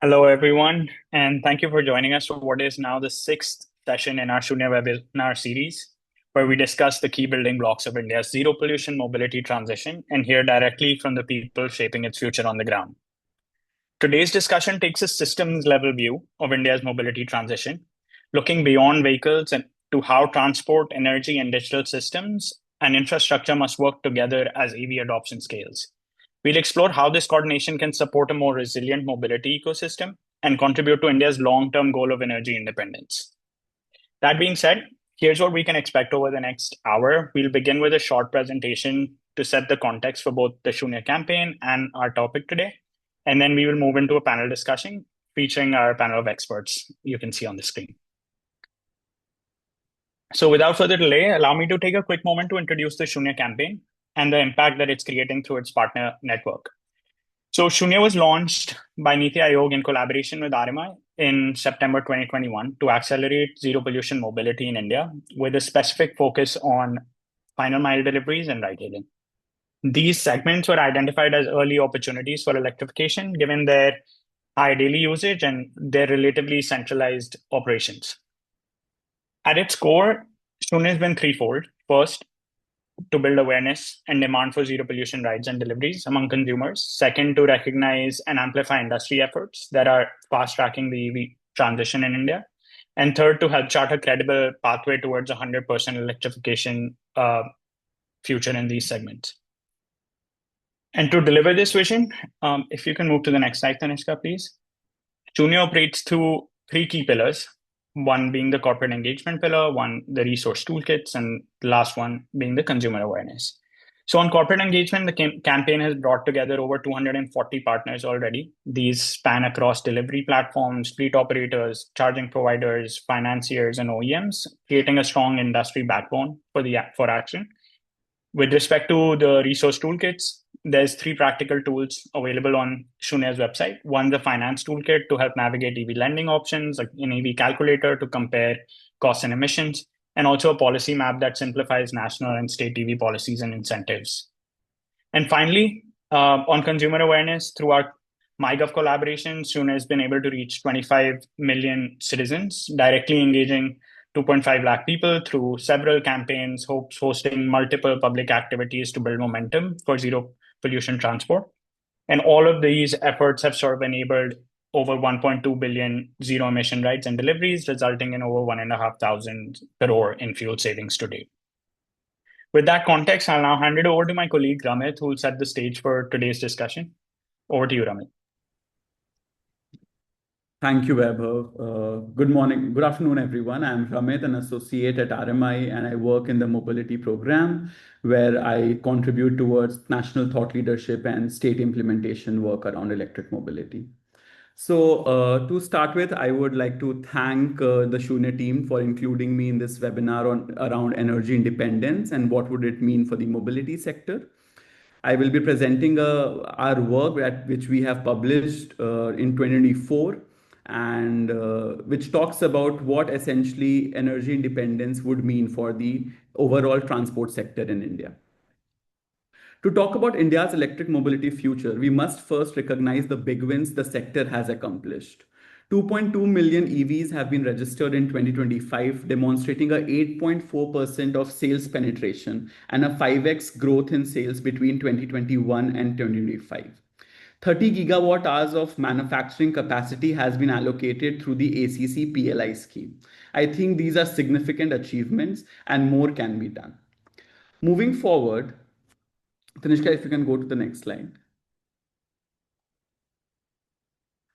Hello, everyone, and thank you for joining us for what is now the sixth session in our Shoonya webinar series, where we discuss the key building blocks of India's zero pollution mobility transition and hear directly from the people shaping its future on the ground. Today's discussion takes a systems level view of India's mobility transition, looking beyond vehicles and to how transport, energy, and digital systems and infrastructure must work together as EV adoption scales. We'll explore how this coordination can support a more resilient mobility ecosystem and contribute to India's long term goal of energy independence. That being said, here's what we can expect over the next hour. We'll begin with a short presentation to set the context for both the Shoonya campaign and our topic today. And then we will move into a panel discussion featuring our panel of experts you can see on the screen. So without further delay, allow me to take a quick moment to introduce the Shoonya campaign and the impact that it's creating through its partner network. So Shoonya was launched by Niti Aayog in collaboration with RMI in September 2021 to accelerate zero pollution mobility in India with a specific focus on final mile deliveries and ride hailing. These segments were identified as early opportunities for electrification given their high daily usage and their relatively centralized operations. At its core, Shoonya has been threefold. First, to build awareness and demand for zero pollution rides and deliveries among consumers. Second, to recognize and amplify industry efforts that are fast tracking the EV transition in India. And third, to help chart a credible pathway towards 100% electrification future in these segments. And to deliver this vision, if you can move to the next slide, Tanishka, please. Shoonya operates through three key pillars, one being the corporate engagement pillar, one the resource toolkits, and the last one being the consumer awareness. So on corporate engagement, the campaign has brought together over 240 partners already. These span across delivery platforms, fleet operators, charging providers, financiers, and OEMs, creating a strong industry backbone for action. With respect to the resource toolkits, there's three practical tools available on Shoonya's website. One, the finance toolkit to help navigate EV lending options, like an EV calculator to compare costs and emissions, and also a policy map that simplifies national and state EV policies and incentives. And finally, on consumer awareness, through our MyGov collaboration, Shoonya has been able to reach 25 million citizens, directly engaging 2.5 lakh people through several campaigns, hosting multiple public activities to build momentum for zero pollution transport. And all of these efforts have sort of enabled over 1.2 billion zero emission rides and deliveries, resulting in over 1,500 crore in fuel savings to date. With that context, I'll now hand it over to my colleague Ramit, who will set the stage for today's discussion. Over to you, Ramit. Thank you, Vaibhav. Good morning, good afternoon, everyone. I'm Ramit, an associate at RMI, and I work in the mobility program where I contribute towards national thought leadership and state implementation work around electric mobility. So to start with, I would like to thank the Shoonya team for including me in this webinar around energy independence and what would it mean for the mobility sector. I will be presenting our work which we have published in 2024 and which talks about what essentially energy independence would mean for the overall transport sector in India. To talk about India's electric mobility future, we must first recognize the big wins the sector has accomplished. 2.2 million EVs have been registered in 2025, demonstrating a 8.4% of sales penetration and a 5x growth in sales between 2021 and 2025. 30 gigawatt hours of manufacturing capacity has been allocated through the ACC PLI scheme. I think these are significant achievements and more can be done. Moving forward, Tanishka, if you can go to the next slide.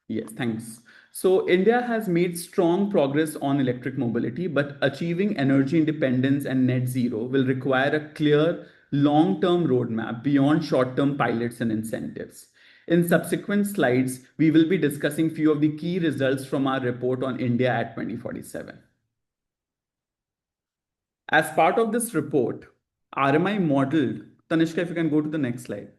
Yes, thanks. So India has made strong progress on electric mobility, but achieving energy independence and net zero will require a clear long-term roadmap beyond short-term pilots and incentives. In subsequent slides, we will be discussing few of the key results from our report on India at 2047. As part of this report, RMI modeled, Tanishka, if you can go to the next slide.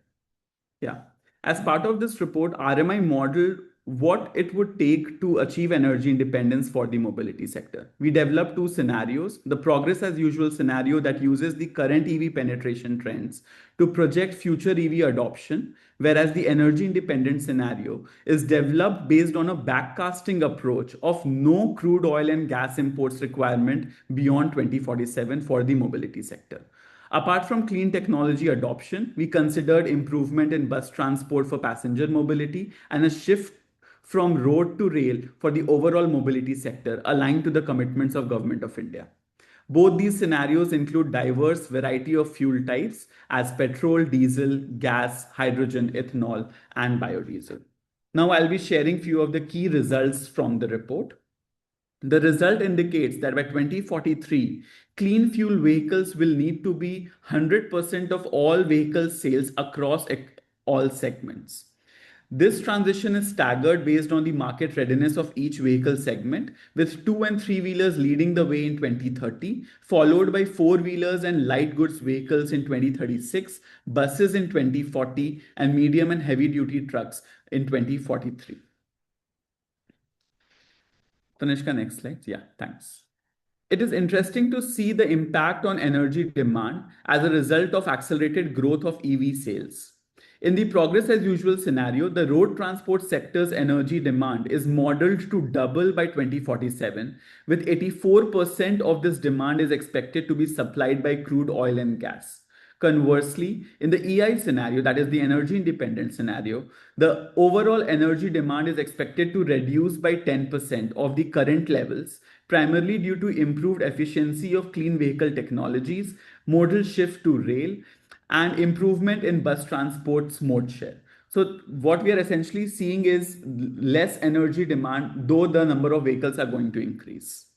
Yeah. As part of this report, RMI modeled what it would take to achieve energy independence for the mobility sector. We developed two scenarios: the progress as usual scenario that uses the current EV penetration trends to project future EV adoption, whereas the energy independent scenario is developed based on a backcasting approach of no crude oil and gas imports requirement beyond 2047 for the mobility sector. Apart from clean technology adoption, we considered improvement in bus transport for passenger mobility and a shift from road to rail for the overall mobility sector aligned to the commitments of Government of India. Both these scenarios include diverse variety of fuel types as petrol, diesel, gas, hydrogen, ethanol, and biodiesel. Now I'll be sharing few of the key results from the report. The result indicates that by 2043, clean fuel vehicles will need to be 100% of all vehicle sales across all segments. This transition is staggered based on the market readiness of each vehicle segment, with two and three wheelers leading the way in 2030, followed by four wheelers and light goods vehicles in 2036, buses in 2040, and medium and heavy duty trucks in 2043. Tanishka, next slide. Yeah, thanks. It is interesting to see the impact on energy demand as a result of accelerated growth of EV sales. In the progress as usual scenario, the road transport sector's energy demand is modeled to double by 2047, with 84% of this demand is expected to be supplied by crude oil and gas. Conversely, in the EI scenario, that is the energy independent scenario, the overall energy demand is expected to reduce by 10% of the current levels, primarily due to improved efficiency of clean vehicle technologies, modal shift to rail, and improvement in bus transport's mode share. So what we are essentially seeing is less energy demand, though the number of vehicles are going to increase.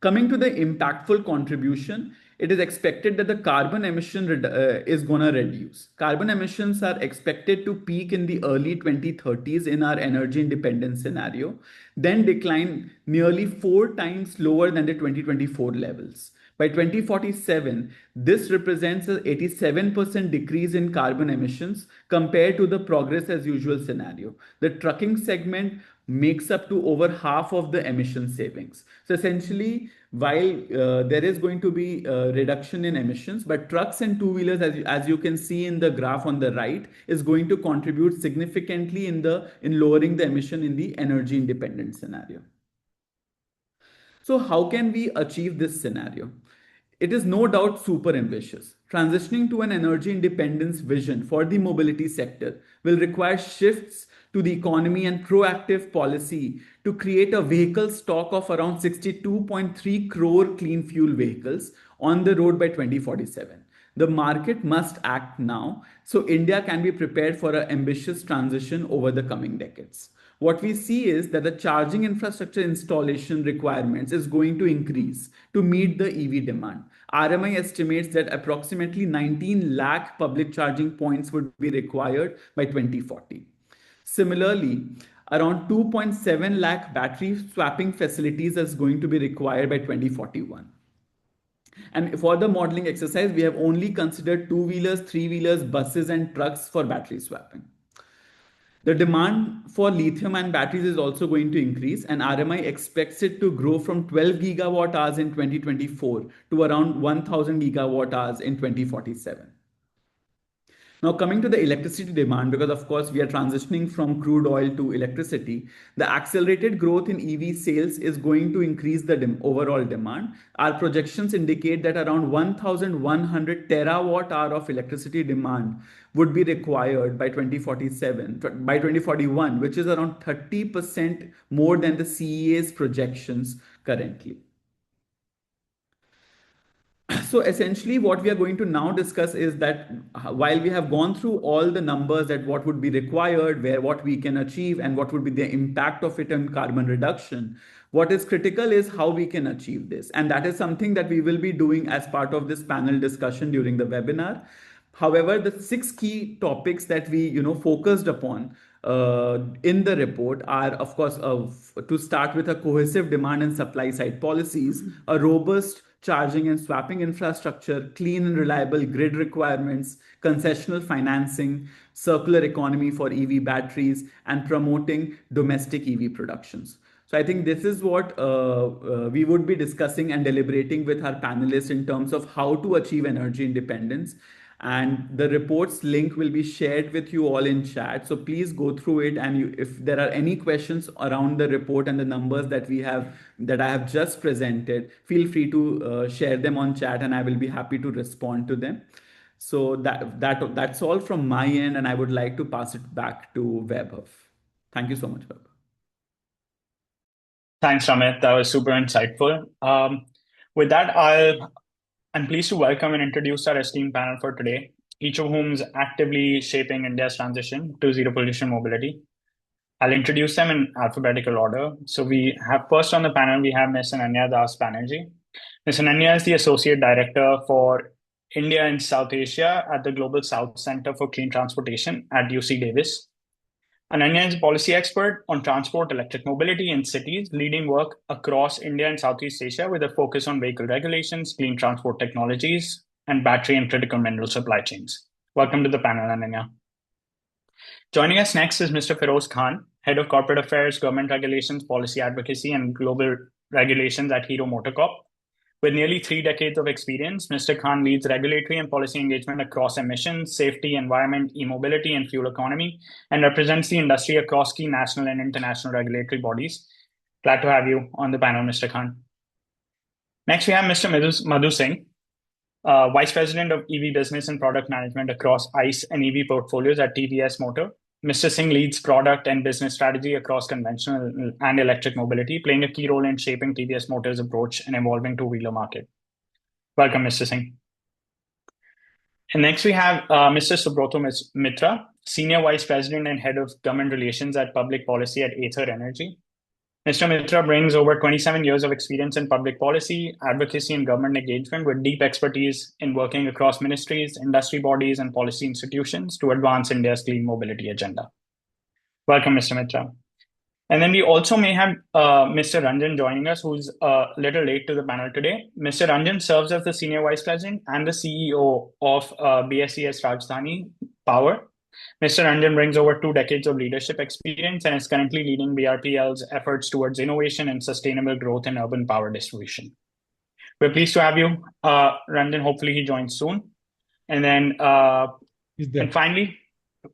Coming to the impactful contribution, it is expected that the carbon emission is going to reduce. Carbon emissions are expected to peak in the early 2030s in our energy independence scenario, then decline nearly 4 times lower than the 2024 levels. By 2047, this represents an 87% decrease in carbon emissions compared to the progress as usual scenario. The trucking segment makes up to over half of the emission savings. So essentially, while there is going to be a reduction in emissions, but trucks and two-wheelers, as you can see in the graph on the right, is going to contribute significantly in lowering the emission in the energy independent scenario. So how can we achieve this scenario? It is no doubt super ambitious. Transitioning to an energy independence vision for the mobility sector will require shifts to the economy and proactive policy to create a vehicle stock of around 62.3 crore clean fuel vehicles on the road by 2047. The market must act now so India can be prepared for an ambitious transition over the coming decades. What we see is that the charging infrastructure installation requirements is going to increase to meet the EV demand. RMI estimates that approximately 19 lakh public charging points would be required by 2040. Similarly, around 2.7 lakh battery swapping facilities is going to be required by 2041. And for the modeling exercise, we have only considered two-wheelers, three-wheelers, buses, and trucks for battery swapping. The demand for lithium-ion batteries is also going to increase, and RMI expects it to grow from 12 gigawatt hours in 2024 to around 1,000 gigawatt hours in 2047. Now coming to the electricity demand, because of course we are transitioning from crude oil to electricity, the accelerated growth in EV sales is going to increase the overall demand. Our projections indicate that around 1,100 terawatt hour of electricity demand would be required by 2041, which is around 30% more than the CEA's projections currently. So essentially what we are going to now discuss is that while we have gone through all the numbers that what would be required, what we can achieve, and what would be the impact of it on carbon reduction, what is critical is how we can achieve this. And that is something that we will be doing as part of this panel discussion during the webinar. However, the 6 key topics that we focused upon in the report are, of course, to start with, a cohesive demand and supply side policies, a robust charging and swapping infrastructure, clean and reliable grid requirements, concessional financing, circular economy for EV batteries, and promoting domestic EV productions. So I think this is what we would be discussing and deliberating with our panelists in terms of how to achieve energy independence. And the report's link will be shared with you all in chat. So please go through it. And if there are any questions around the report and the numbers that I have just presented, feel free to share them on chat, and I will be happy to respond to them. So that's all from my end, and I would like to pass it back to Vaibhav. Thank you so much, Vaibhav. Thanks, Amit. That was super insightful. With that, I'm pleased to welcome and introduce our esteemed panel for today, each of whom is actively shaping India's transition to zero pollution mobility. I'll introduce them in alphabetical order. So we have first on the panel, we have Ms. Anannya Das Banerjee. Ms. Anannya is the Associate Director for India and South Asia at the Global South Center for Clean Transportation at UC Davis. Anannya is a policy expert on transport, electric mobility in cities, leading work across India and Southeast Asia with a focus on vehicle regulations, clean transport technologies, and battery and critical mineral supply chains. Welcome to the panel, Anannya. Joining us next is Mr. Feroz Khan, Head of Corporate Affairs, Government Regulations, Policy Advocacy, and Global Regulations at Hero MotoCorp. With nearly 3 decades of experience, Mr. Khan leads regulatory and policy engagement across emissions, safety, environment, e-mobility, and fuel economy, and represents the industry across key national and international regulatory bodies. Glad to have you on the panel, Mr. Khan. Next, we have Mr. Madhu Singh, Vice President of EV Business and Product Management across ICE and EV portfolios at TVS Motor. Mr. Singh leads product and business strategy across conventional and electric mobility, playing a key role in shaping TVS Motor's approach and evolving two-wheeler market. Welcome, Mr. Singh. And next we have Mr. Subroto Mitra, Senior Vice President and Head of Government Relations at Public Policy at Ather Energy. Mr. Mitra brings over 27 years of experience in public policy, advocacy, and government engagement with deep expertise in working across ministries, industry bodies, and policy institutions to advance India's clean mobility agenda. Welcome, Mr. Mitra. And then we also may have Mr. Ranjan joining us, who's a little late to the panel today. Mr. Ranjan serves as the Senior Vice President and the CEO of BSES Rajdhani Power. Mr. Ranjan brings over 2 decades of leadership experience and is currently leading BRPL's efforts towards innovation and sustainable growth in urban power distribution. We're pleased to have you, Ranjan. Hopefully he joins soon. And then, and finally,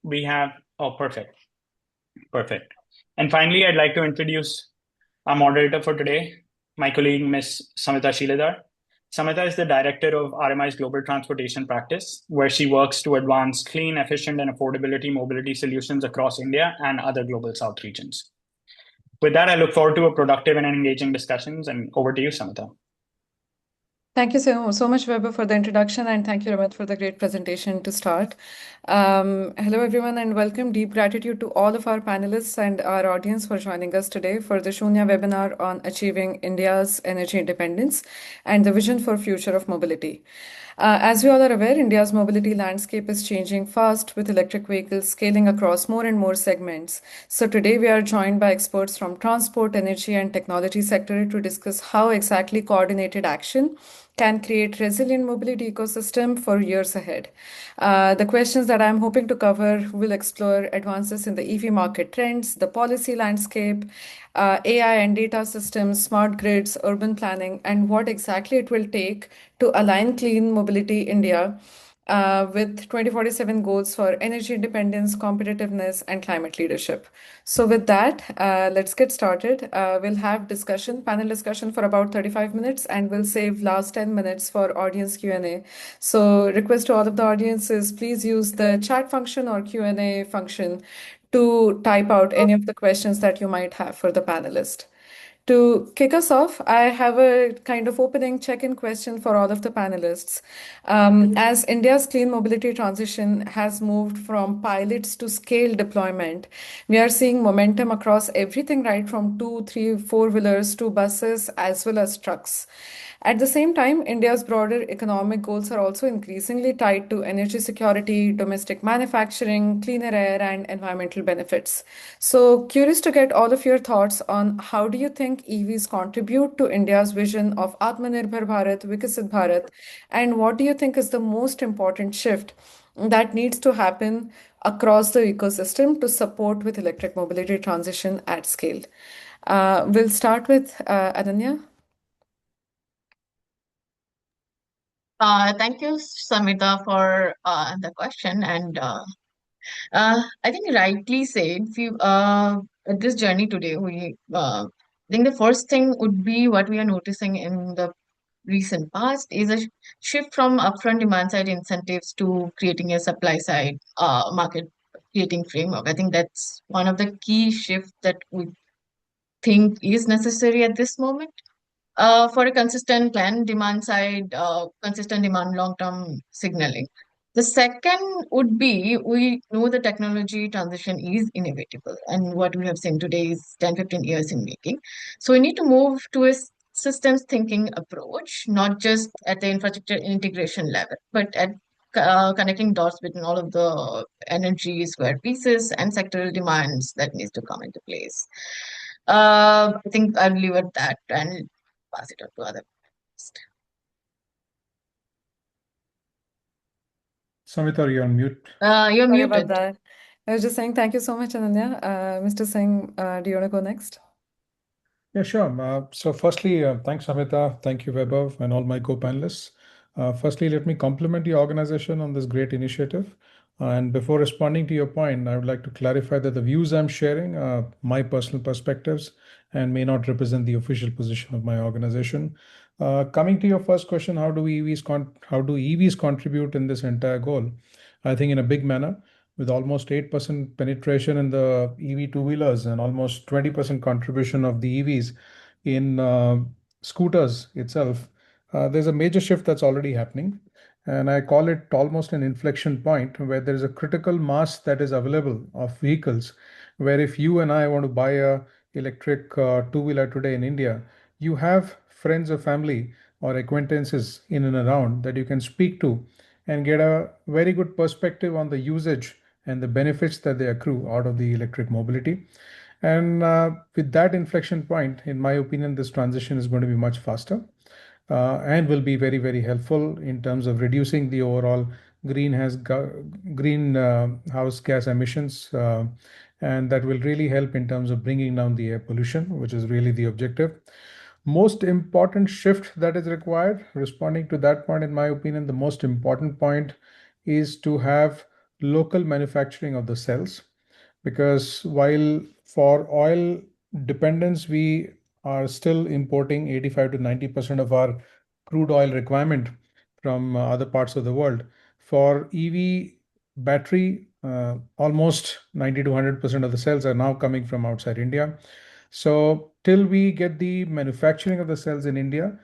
we have, perfect. And finally, I'd like to introduce our moderator for today, my colleague, Ms. Samita Shiladar. Samita is the director of RMI's Global Transportation Practice, where she works to advance clean, efficient, and affordability mobility solutions across India and other global south regions. With that, I look forward to a productive and engaging discussions, and over to you, Samita. Thank you so much, Weber, for the introduction, and thank you, Ramit, for the great presentation to start. Hello, everyone, and welcome. Deep gratitude to all of our panelists and our audience for joining us today for the Shoonya webinar on achieving India's energy independence and the vision for future of mobility. As we all are aware, India's mobility landscape is changing fast with electric vehicles scaling across more and more segments. So today we are joined by experts from transport, energy, and technology sector to discuss how exactly coordinated action can create resilient mobility ecosystem for years ahead. The questions that I'm hoping to cover will explore advances in the EV market trends, the policy landscape, AI and data systems, smart grids, urban planning, and what exactly it will take to align clean mobility India with 2047 goals for energy independence, competitiveness, and climate leadership. So with that, let's get started. We'll have panel discussion for about 35 minutes, and we'll save last 10 minutes for audience Q&A. So request to all of the audiences, please use the chat function or Q&A function to type out any of the questions that you might have for the panelist. To kick us off, I have a kind of opening check-in question for all of the panelists. As India's clean mobility transition has moved from pilots to scale deployment, we are seeing momentum across everything, right from 2, 3, 4-wheelers to buses as well as trucks. At the same time, India's broader economic goals are also increasingly tied to energy security, domestic manufacturing, cleaner air, and environmental benefits. So, curious to get all of your thoughts on how do you think EVs contribute to India's vision of Atmanirbhar Bharat, Vikasit Bharat, and what do you think is the most important shift that needs to happen across the ecosystem to support with electric mobility transition at scale. We'll start with Ananya. Thank you, Samita, for the question. And I think rightly said, this journey today, I think the first thing would be what we are noticing in the recent past is a shift from upfront demand side incentives to creating a supply side market creating framework. I think that's one of the key shifts that we think is necessary at this moment for a consistent plan, demand side, consistent demand, long-term signaling. The second would be we know the technology transition is inevitable, and what we have seen today is 10, 15 years in making. So we need to move to a systems thinking approach, not just at the infrastructure integration level, but at connecting dots between all of the energy square pieces and sectoral demands that needs to come into place. I think I'll leave it at that and pass it on to other. Samita, you're on mute. You're Sorry about muted. that. I was just saying thank you so much, Ananya. Mr. Singh, do you want to go next? Yeah, sure. So firstly, thanks, Samita. Thank you, Vaibhav, and all my co-panelists. Firstly, let me compliment the organization on this great initiative. And before responding to your point, I would like to clarify that the views I'm sharing are my personal perspectives and may not represent the official position of my organization. Coming to your first question, how do EVs contribute in this entire goal? I think in a big manner, with almost 8% penetration in the EV two-wheelers and almost 20% contribution of the EVs in scooters itself, there's a major shift that's already happening. And I call it almost an inflection point where there is a critical mass that is available of vehicles, where if you and I want to buy a electric two-wheeler today in India, you have friends or family or acquaintances in and around that you can speak to and get a very good perspective on the usage and the benefits that they accrue out of the electric mobility. And with that inflection point, in my opinion, this transition is going to be much faster and will be very, very helpful in terms of reducing the overall greenhouse gas emissions. And that will really help in terms of bringing down the air pollution, which is really the objective. Most important shift that is required, responding to that point, in my opinion, the most important point is to have local manufacturing of the cells, because while for oil dependence we are still importing 85 to 90% of our crude oil requirement from other parts of the world, for EV battery almost 90 to 100% of the cells are now coming from outside India. So till we get the manufacturing of the cells in India,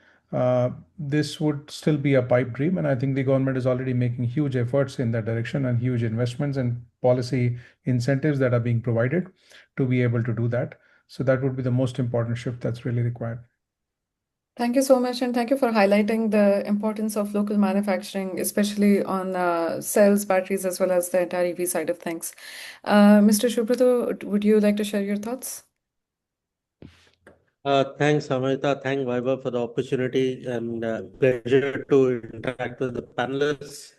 this would still be a pipe dream. And I think the government is already making huge efforts in that direction and huge investments and policy incentives that are being provided to be able to do that. So that would be the most important shift that's really required. Thank you so much, and thank you for highlighting the importance of local manufacturing, especially on cells, batteries, as well as the entire EV side of things. Mr. Shubrato, would you like to share your thoughts? Thanks, Amrita. Thank Vaibhav for the opportunity and pleasure to interact with the panelists.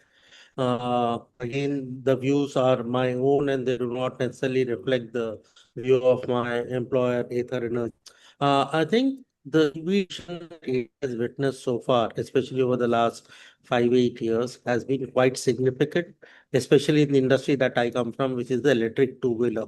Again, the views are my own and they do not necessarily reflect the view of my employer, Ather Energy. I think the evolution that it has witnessed so far, especially over the last 5, 8 years, has been quite significant, especially in the industry that I come from, which is the electric two-wheeler.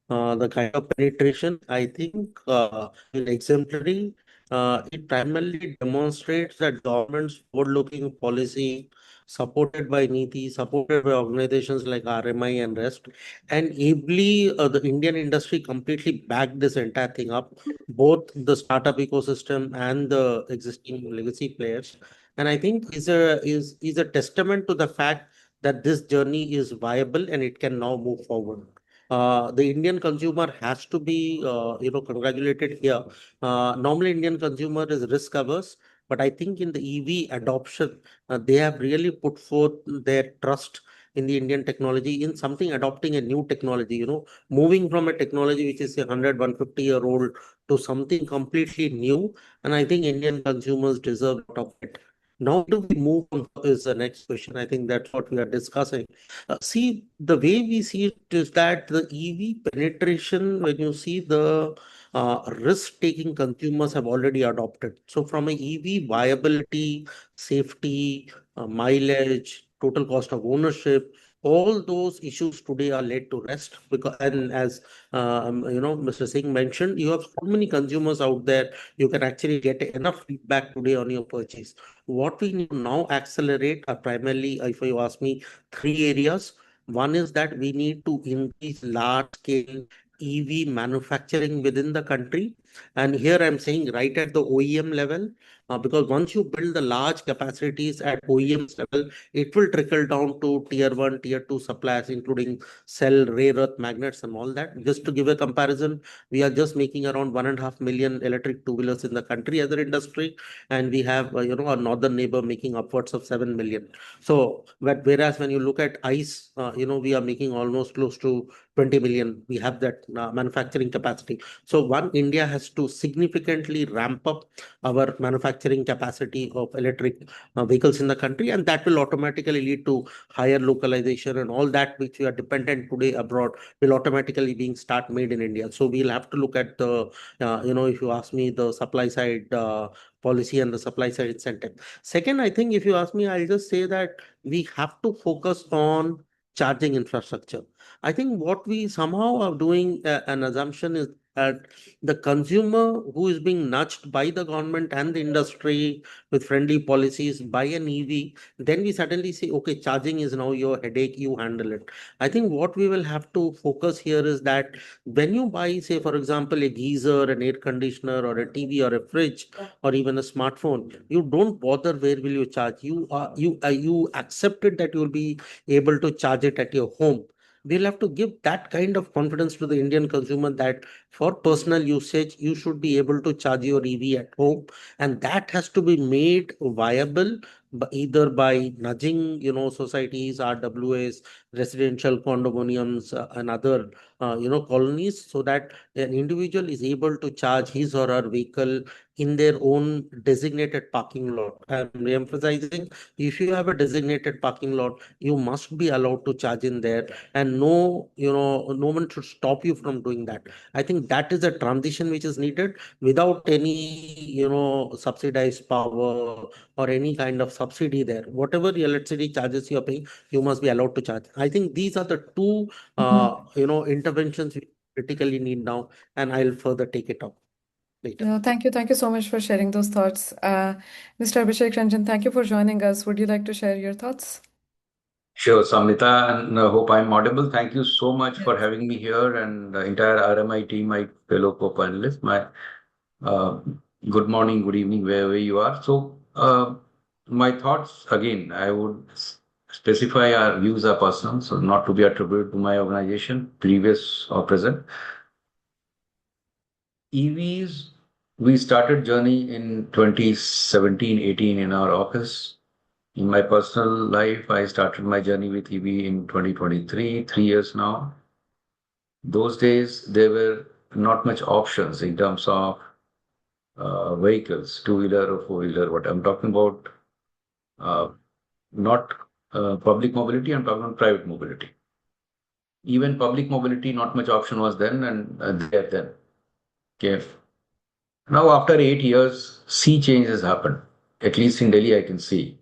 The kind of penetration, I think, is exemplary. It primarily demonstrates that government's forward-looking policy, supported by NITI, supported by organizations like RMI and rest, and ably the Indian industry completely backed this entire thing up, both the startup ecosystem and the existing legacy players. And I think is a testament to the fact that this journey is viable and it can now move forward. The Indian consumer has to be, congratulated here. Normally, Indian consumer is risk averse, but I think in the EV adoption, they have really put forth their trust in the Indian technology, in something adopting a new technology, moving from a technology which is a 100, 150-year-old to something completely new. And I think Indian consumers deserve a lot of it. Now, do we move on is the next question. I think that's what we are discussing. See, the way we see it is that the EV penetration, when you see the risk-taking consumers have already adopted. So from a EV viability, safety, mileage, total cost of ownership, all those issues today are laid to rest. Because, and as Mr. Singh mentioned, you have so many consumers out there, you can actually get enough feedback today on your purchase. What we need to now accelerate are primarily, if you ask me, three areas. One is that we need to increase large scale EV manufacturing within the country. And here I'm saying right at the OEM level, because once you build the large capacities at OEMs level, it will trickle down to tier one, tier two suppliers, including cell, rare earth magnets, and all that. Just to give a comparison, we are just making around 1.5 million electric two-wheelers in the country as an industry, and we have our northern neighbor making upwards of 7 million. So whereas when you look at ICE, we are making almost close to 20 million. We have that manufacturing capacity. So one, India has to significantly ramp up our manufacturing capacity of electric vehicles in the country, and that will automatically lead to higher localization, and all that which we are dependent today abroad will automatically being start made in India. So we'll have to look at the if you ask me, the supply side policy and the supply side incentive. Second, I think if you ask me, I'll just say that we have to focus on charging infrastructure. I think what we somehow are doing an assumption is that the consumer who is being nudged by the government and the industry with friendly policies buy an EV, then we suddenly say, okay, charging is now your headache, you handle it. I think what we will have to focus here is that when you buy, say, for example, a geyser, an air conditioner, or a TV, or a fridge, or even a smartphone, you don't bother where will you charge. You accepted that you will be able to charge it at your home. We'll have to give that kind of confidence to the Indian consumer that for personal usage, you should be able to charge your EV at home, and that has to be made viable either by nudging, societies, RWAs, residential condominiums, and other, colonies, so that an individual is able to charge his or her vehicle in their own designated parking lot. I'm re-emphasizing, if you have a designated parking lot, you must be allowed to charge in there, and no one should stop you from doing that. I think that is a transition which is needed without any, subsidized power or any kind of subsidy there. Whatever the electricity charges you are paying, you must be allowed to charge. I think these are the two, interventions we critically need now, and I'll further take it up later. No, thank you. Thank you so much for sharing those thoughts. Mr. Abhishek Ranjan, thank you for joining us. Would you like to share your thoughts? Sure, Samita, and hope I'm audible. Thank you so much for Yes. having me here and the entire RMI team, my fellow co-panelists. Uh, Good morning, good evening, wherever you are. So, my thoughts again, I would specify our views are personal, so not to be attributed to my organization, previous or present. EVs, we started journey in 2017-18 in our office. In my personal life, I started my journey with EV in 2023, 3 years now. Those days, there were not much options in terms of vehicles, two-wheeler or four-wheeler. What I'm talking about, not public mobility, I'm talking about private mobility. Even public mobility, not much option was then and there then. Okay. Now, after 8 years, sea change has happened. At least in Delhi, I can see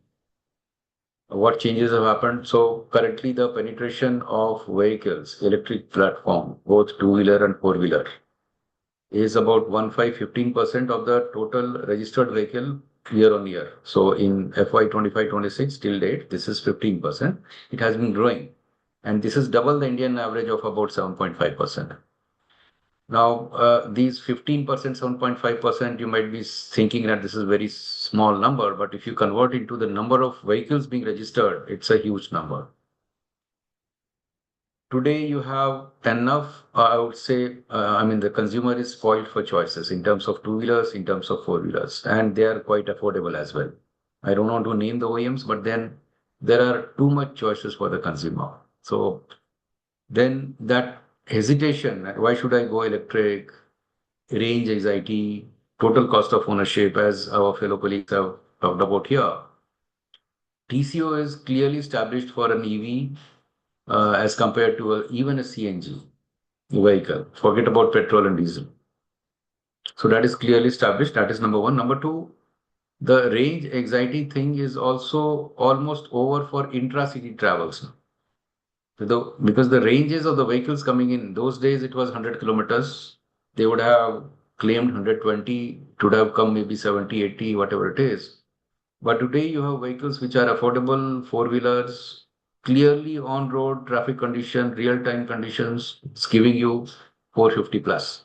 what changes have happened. So currently the penetration of vehicles, electric platform, both two-wheeler and four-wheeler, is about 15% of the total registered vehicle year on year. So in FY 25-26 till date, this is 15%. It has been growing. And this is double the Indian average of about 7.5%. Now, these 15%, 7.5%, you might be thinking that this is a very small number, but if you convert into the number of vehicles being registered, it's a huge number. Today, you have enough, I would say, the consumer is spoiled for choices in terms of two-wheelers, in terms of four-wheelers, and they are quite affordable as well. I don't want to name the OEMs, but then there are too much choices for the consumer. So then that hesitation, why should I go electric, range anxiety, total cost of ownership, as our fellow colleagues have talked about here, TCO is clearly established for an EV as compared to even a CNG vehicle. Forget about petrol and diesel. So that is clearly established. That is number one. Number two, the range anxiety thing is also almost over for intra-city travels now. Because the ranges of the vehicles coming in, those days it was 100 kilometers. They would have claimed 120, it would have come maybe 70, 80, whatever it is. But today you have vehicles which are affordable, four-wheelers, clearly on-road traffic condition, real-time conditions, it's giving you 450 plus.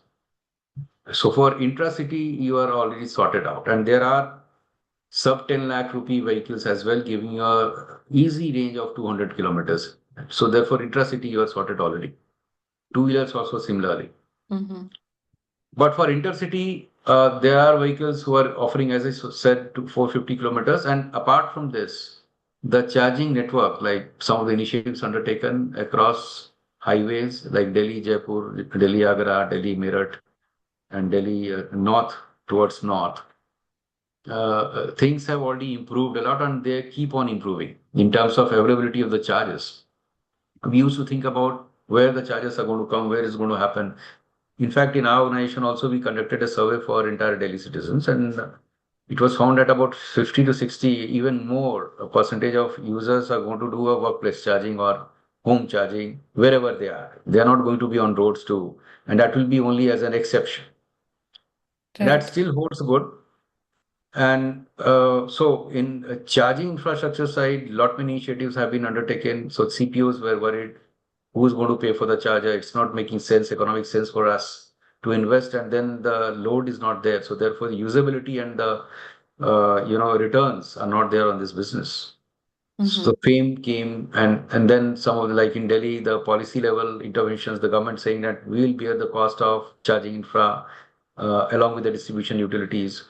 So for intra-city, you are already sorted out. And there are sub 10 lakh rupee vehicles as well, giving you a easy range of 200 kilometers. So therefore, intra-city, you are sorted already. Two-wheelers also similarly. But for intercity, there are vehicles who are offering, as I said, to 450 kilometers. And apart from this, the charging network, like some of the initiatives undertaken across highways like Delhi, Jaipur, Delhi, Agra, Delhi, Meerut, and Delhi north towards north, things have already improved a lot and they keep on improving in terms of availability of the charges. We used to think about where the charges are going to come, where it's going to happen. In fact, in our organization also, we conducted a survey for entire Delhi citizens, and it was found that about 50 to 60, even more, a percentage of users are going to do a workplace charging or home charging wherever they are. They are not going to be on roads too, and that will be only as an exception. That Right. still holds good. And so in charging infrastructure side, lot many initiatives have been undertaken. So CPOs were worried, who's going to pay for the charger? It's not making sense, economic sense for us to invest, and then the load is not there. So therefore, the usability and the returns are not there on this business. So fame came, and then some of the, like in Delhi, the policy level interventions, the government saying that we will bear the cost of charging infra along with the distribution utilities.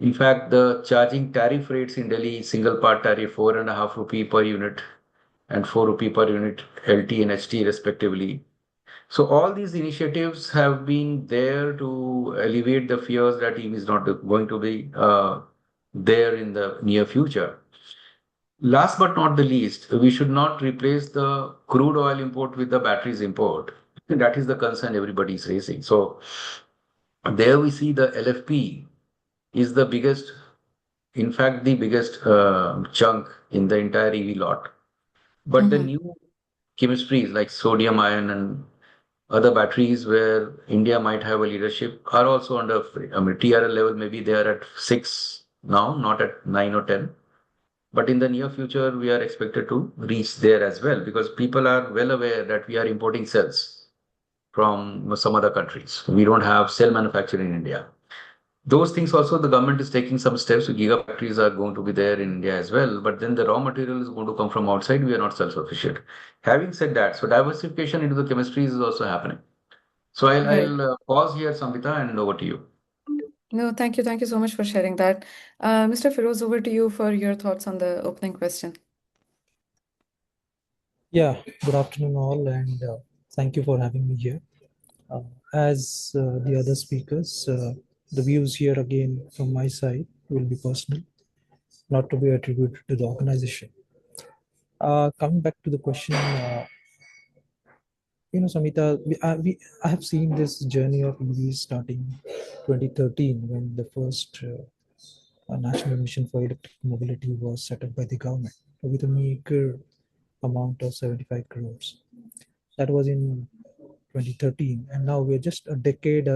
In fact, the charging tariff rates in Delhi, single part tariff, 4.5 rupee per unit and 4 rupee per unit LT and HT respectively. So all these initiatives have been there to alleviate the fears that EV is not going to be there in the near future. Last but not the least, we should not replace the crude oil import with the batteries import. That is the concern everybody is raising. So there we see the LFP is the biggest, in fact, the biggest chunk in the entire EV lot. But the new chemistries like sodium ion and other batteries where India might have a leadership are also under, I mean, TRL level, maybe they are at 6 now, not at 9 or 10. But in the near future, we are expected to reach there as well because people are well aware that we are importing cells from some other countries. We don't have cell manufacturing in India. Those things also, the government is taking some steps. So gigafactories are going to be there in India as well. But then the raw material is going to come from outside. We are not self-sufficient. Having said that, so diversification into the chemistries is also happening. So I'll pause here, Samhita, and over to you. No, thank you. Thank you so much for sharing that. Mr. Feroz, over to you for your thoughts on the opening question. Yeah, good afternoon all, and thank you for having me here. As the other speakers, the views here again from my side will be personal, not to be attributed to the organization. Coming back to the question, Samita, I have seen this journey of EVs starting 2013 when the first national mission for electric mobility was set up by the government with a meager amount of 75 crores. That was in 2013, and now we're just a decade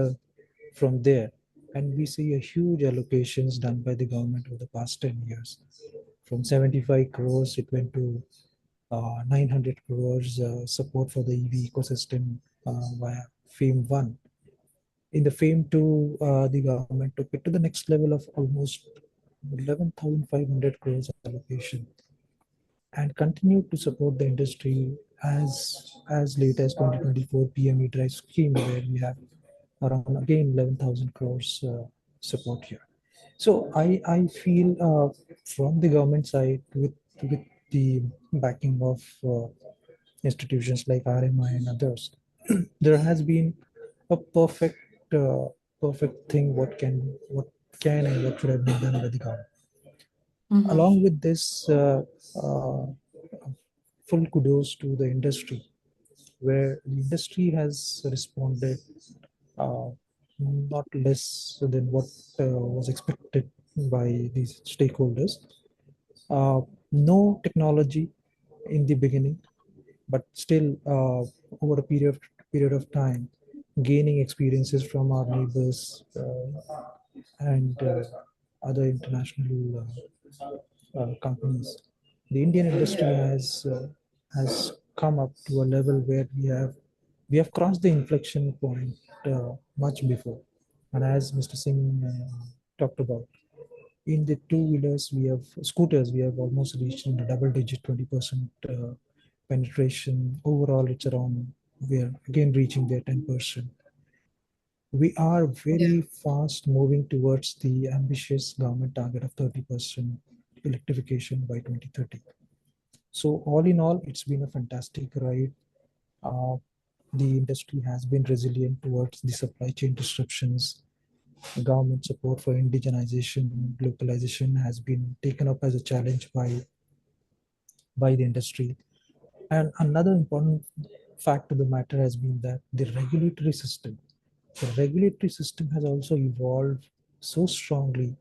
from there, and we see a huge allocations done by the government over the past 10 years. From 75 crores, it went to 900 crores support for the EV ecosystem via FAME 1. In the FAME 2, the government took it to the next level of almost 11,500 crores allocation and continued to support the industry as late as 2024 PME Drive scheme, where we have around again 11,000 crores support here. So I feel from the government side with the backing of institutions like RMI and others, there has been a perfect thing what can and what should have been done by the government. Along with this, full kudos to the industry, where the industry has responded not less than what was expected by these stakeholders. No technology in the beginning, but still over a period of time, gaining experiences from our neighbors and other international companies. The Indian industry has come up to a level where we have crossed the inflection point much before. And as Mr. Singh talked about, in the two-wheelers, scooters, we have almost reached in the double digit 20% penetration. Overall, it's around, we are again reaching the 10%. We are very fast moving towards the ambitious government target of 30% electrification by 2030. So all in all, it's been a fantastic ride. The industry has been resilient towards the supply chain disruptions. Government support for indigenization, localization has been taken up as a challenge by the industry. And another important fact of the matter has been that the regulatory system has also evolved so strongly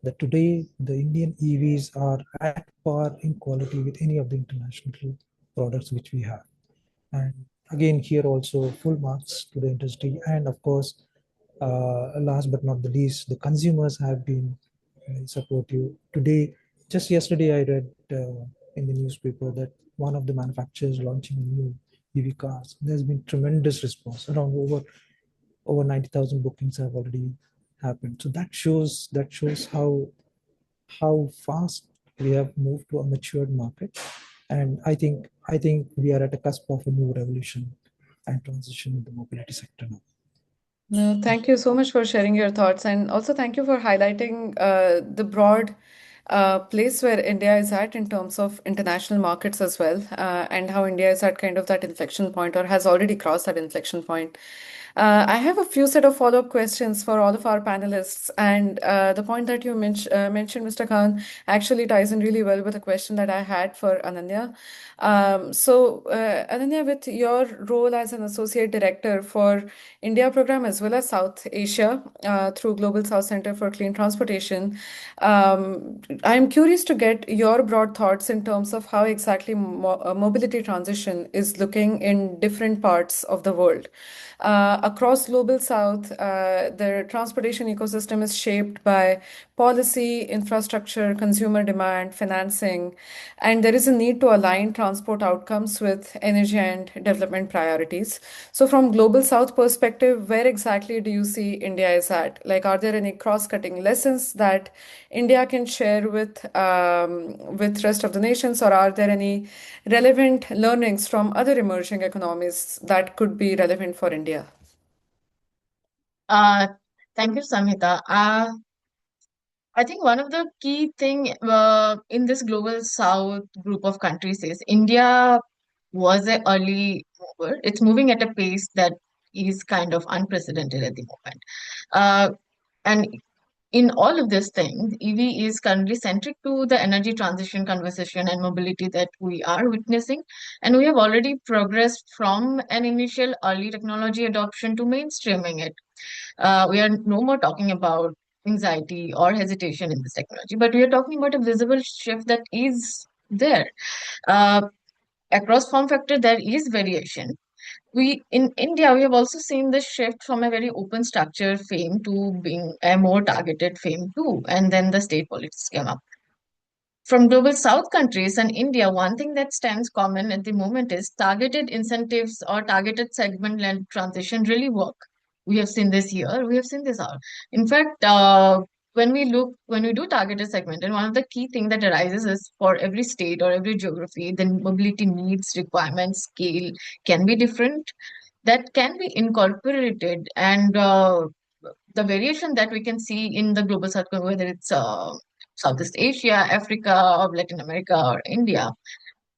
that today the Indian EVs are at par in quality with any of the international products which we have. And again, here also full marks to the industry. And of course, last but not the least, the consumers have been supportive. Today, just yesterday, I read in the newspaper that one of the manufacturers launching new EV cars. There's been tremendous response. Around over 90,000 bookings have already happened. So that shows how fast we have moved to a matured market. And I think we are at a cusp of a new revolution and transition in the mobility sector now. No, thank you so much for sharing your thoughts, and also thank you for highlighting the broad place where India is at in terms of international markets as well, and how India is at kind of that inflection point or has already crossed that inflection point. I have a few set of follow-up questions for all of our panelists, and the point that you mentioned, Mr. Khan, actually ties in really well with a question that I had for Anannya. Anannya, with your role as an associate director for India program as well as South Asia through Global South Center for Clean Transportation, I'm curious to get your broad thoughts in terms of how exactly mobility transition is looking in different parts of the world. Across Global South, the transportation ecosystem is shaped by policy, infrastructure, consumer demand, financing, and there is a need to align transport outcomes with energy and development priorities. So, from Global South perspective, where exactly do you see India is at? Like, are there any cross-cutting lessons that India can share with rest of the nations, or are there any relevant learnings from other emerging economies that could be relevant for India? Thank you, Samhita. I think one of the key thing in this global south group of countries is India was an early mover. It's moving at a pace that is kind of unprecedented at the moment. And in all of these things, EV is currently centric to the energy transition conversation and mobility that we are witnessing. And we have already progressed from an initial early technology adoption to mainstreaming it. We are no more talking about anxiety or hesitation in this technology, but we are talking about a visible shift that is there. Across form factor, there is variation. We in India, we have also seen this shift from a very open structure fame to being a more targeted fame too, and then the state politics came up. From global south countries and India, one thing that stands common at the moment is targeted incentives or targeted segment-led transition really work. We have seen this here, we have seen this out. In fact, when we do targeted segment, and one of the key thing that arises is for every state or every geography, the mobility needs, requirements, scale can be different. That can be incorporated, and the variation that we can see in the global south, whether it's Southeast Asia, Africa, or Latin America, or India,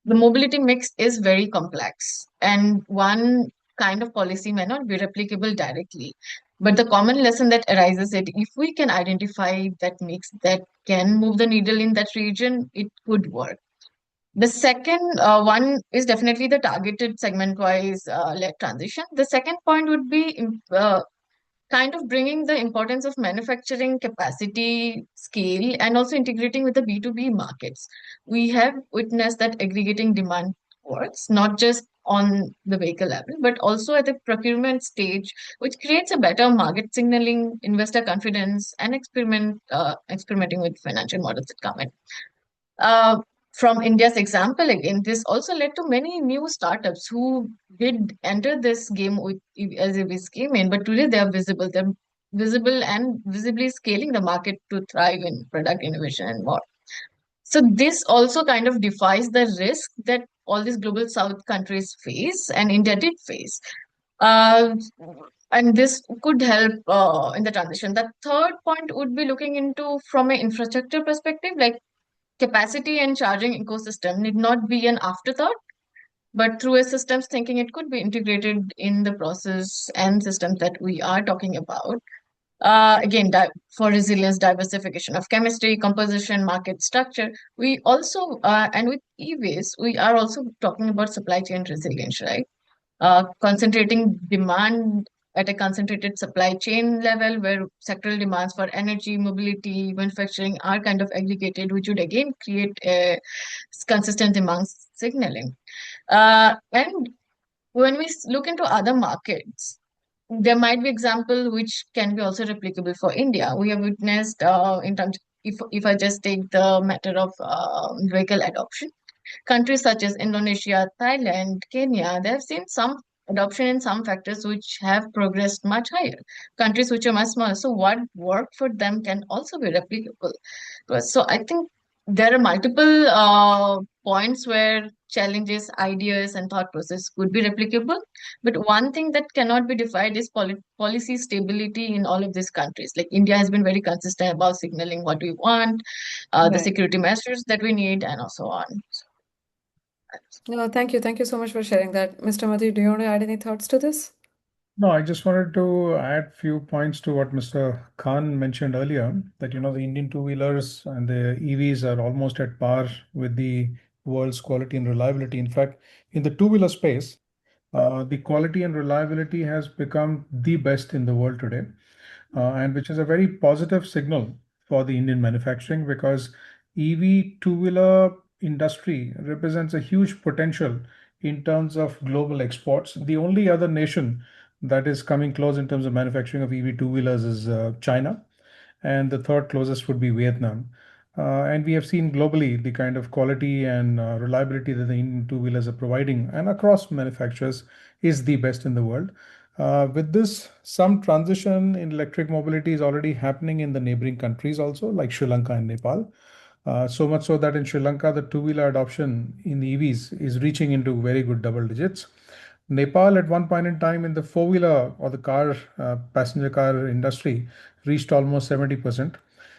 the mobility mix is very complex, and one kind of policy may not be replicable directly. But the common lesson that arises is if we can identify that mix that can move the needle in that region, it could work. The second one is definitely the targeted segment-wise led transition. The second point would be kind of bringing the importance of manufacturing capacity, scale, and also integrating with the B2B markets. We have witnessed that aggregating demand works, not just on the vehicle level, but also at the procurement stage, which creates a better market signaling, investor confidence, and experimenting with financial models that come in. Uh, from India's example, again, this also led to many new startups who did enter this game with as EVs came in, but today they are visible. They're visible and visibly scaling the market to thrive in product innovation and more. So this also kind of defies the risk that all these global South countries face and India did face. Uh, and this could help in the transition. The third point would be looking into from an infrastructure perspective, like capacity and charging ecosystem need not be an afterthought, but through a systems thinking, it could be integrated in the process and systems that we are talking about. Again, for resilience, diversification of chemistry, composition, market structure. We also, and with e-waste, we are also talking about supply chain resilience, right? Concentrating demand at a concentrated supply chain level where sectoral demands for energy, mobility, manufacturing are kind of aggregated, which would again create a consistent demand signaling. And when we look into other markets, there might be example which can be also replicable for India. We have witnessed in terms, if I just take the matter of vehicle adoption, countries such as Indonesia, Thailand, Kenya, they have seen some adoption in some factors which have progressed much higher. Countries which are much smaller. So what worked for them can also be replicable. So I think there are multiple points where challenges, ideas, and thought process could be replicable. But one thing that cannot be defined is policy stability in all of these countries. Like India has been very consistent about signaling what we want, the Right. security measures that we need, and also on. No, thank you. Thank you so much for sharing that. Mr. Madhu, do you want to add any thoughts to this? No, I just wanted to add few points to what Mr. Khan mentioned earlier, that the Indian two-wheelers and the EVs are almost at par with the world's quality and reliability. In fact, in the two-wheeler space, the quality and reliability has become the best in the world today, and which is a very positive signal for the Indian manufacturing, because EV two-wheeler industry represents a huge potential in terms of global exports. The only other nation that is coming close in terms of manufacturing of EV two-wheelers is China, and the third closest would be Vietnam. And we have seen globally the kind of quality and reliability that the Indian two-wheelers are providing, and across manufacturers, is the best in the world. With this, some transition in electric mobility is already happening in the neighboring countries also, like Sri Lanka and Nepal. So much so that in Sri Lanka, the two-wheeler adoption in the EVs is reaching into very good double digits. Nepal, at one point in time, in the four-wheeler or the car, passenger car industry, reached almost 70%.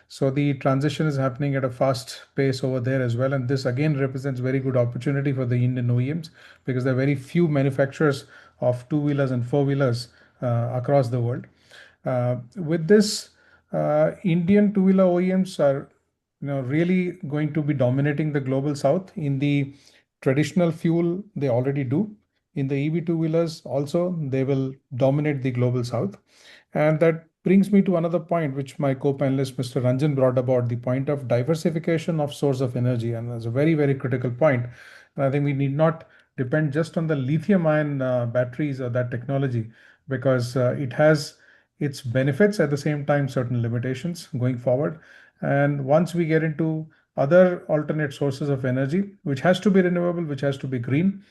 So the transition is happening at a fast pace over there as well. And this again represents very good opportunity for the Indian OEMs, because there are very few manufacturers of two-wheelers and four-wheelers across the world. With this, Indian two-wheeler OEMs are really going to be dominating the global south. In the traditional fuel, they already do. In the EV two-wheelers also, they will dominate the global south. And that brings me to another point, which my co-panelist, Mr. Ranjan, brought about, the point of diversification of source of energy. And that's a very, very critical point. And I think we need not depend just on the lithium-ion batteries or that technology, because it has its benefits, at the same time certain limitations going forward. And once we get into other alternate sources of energy, which has to be renewable, which has to be green,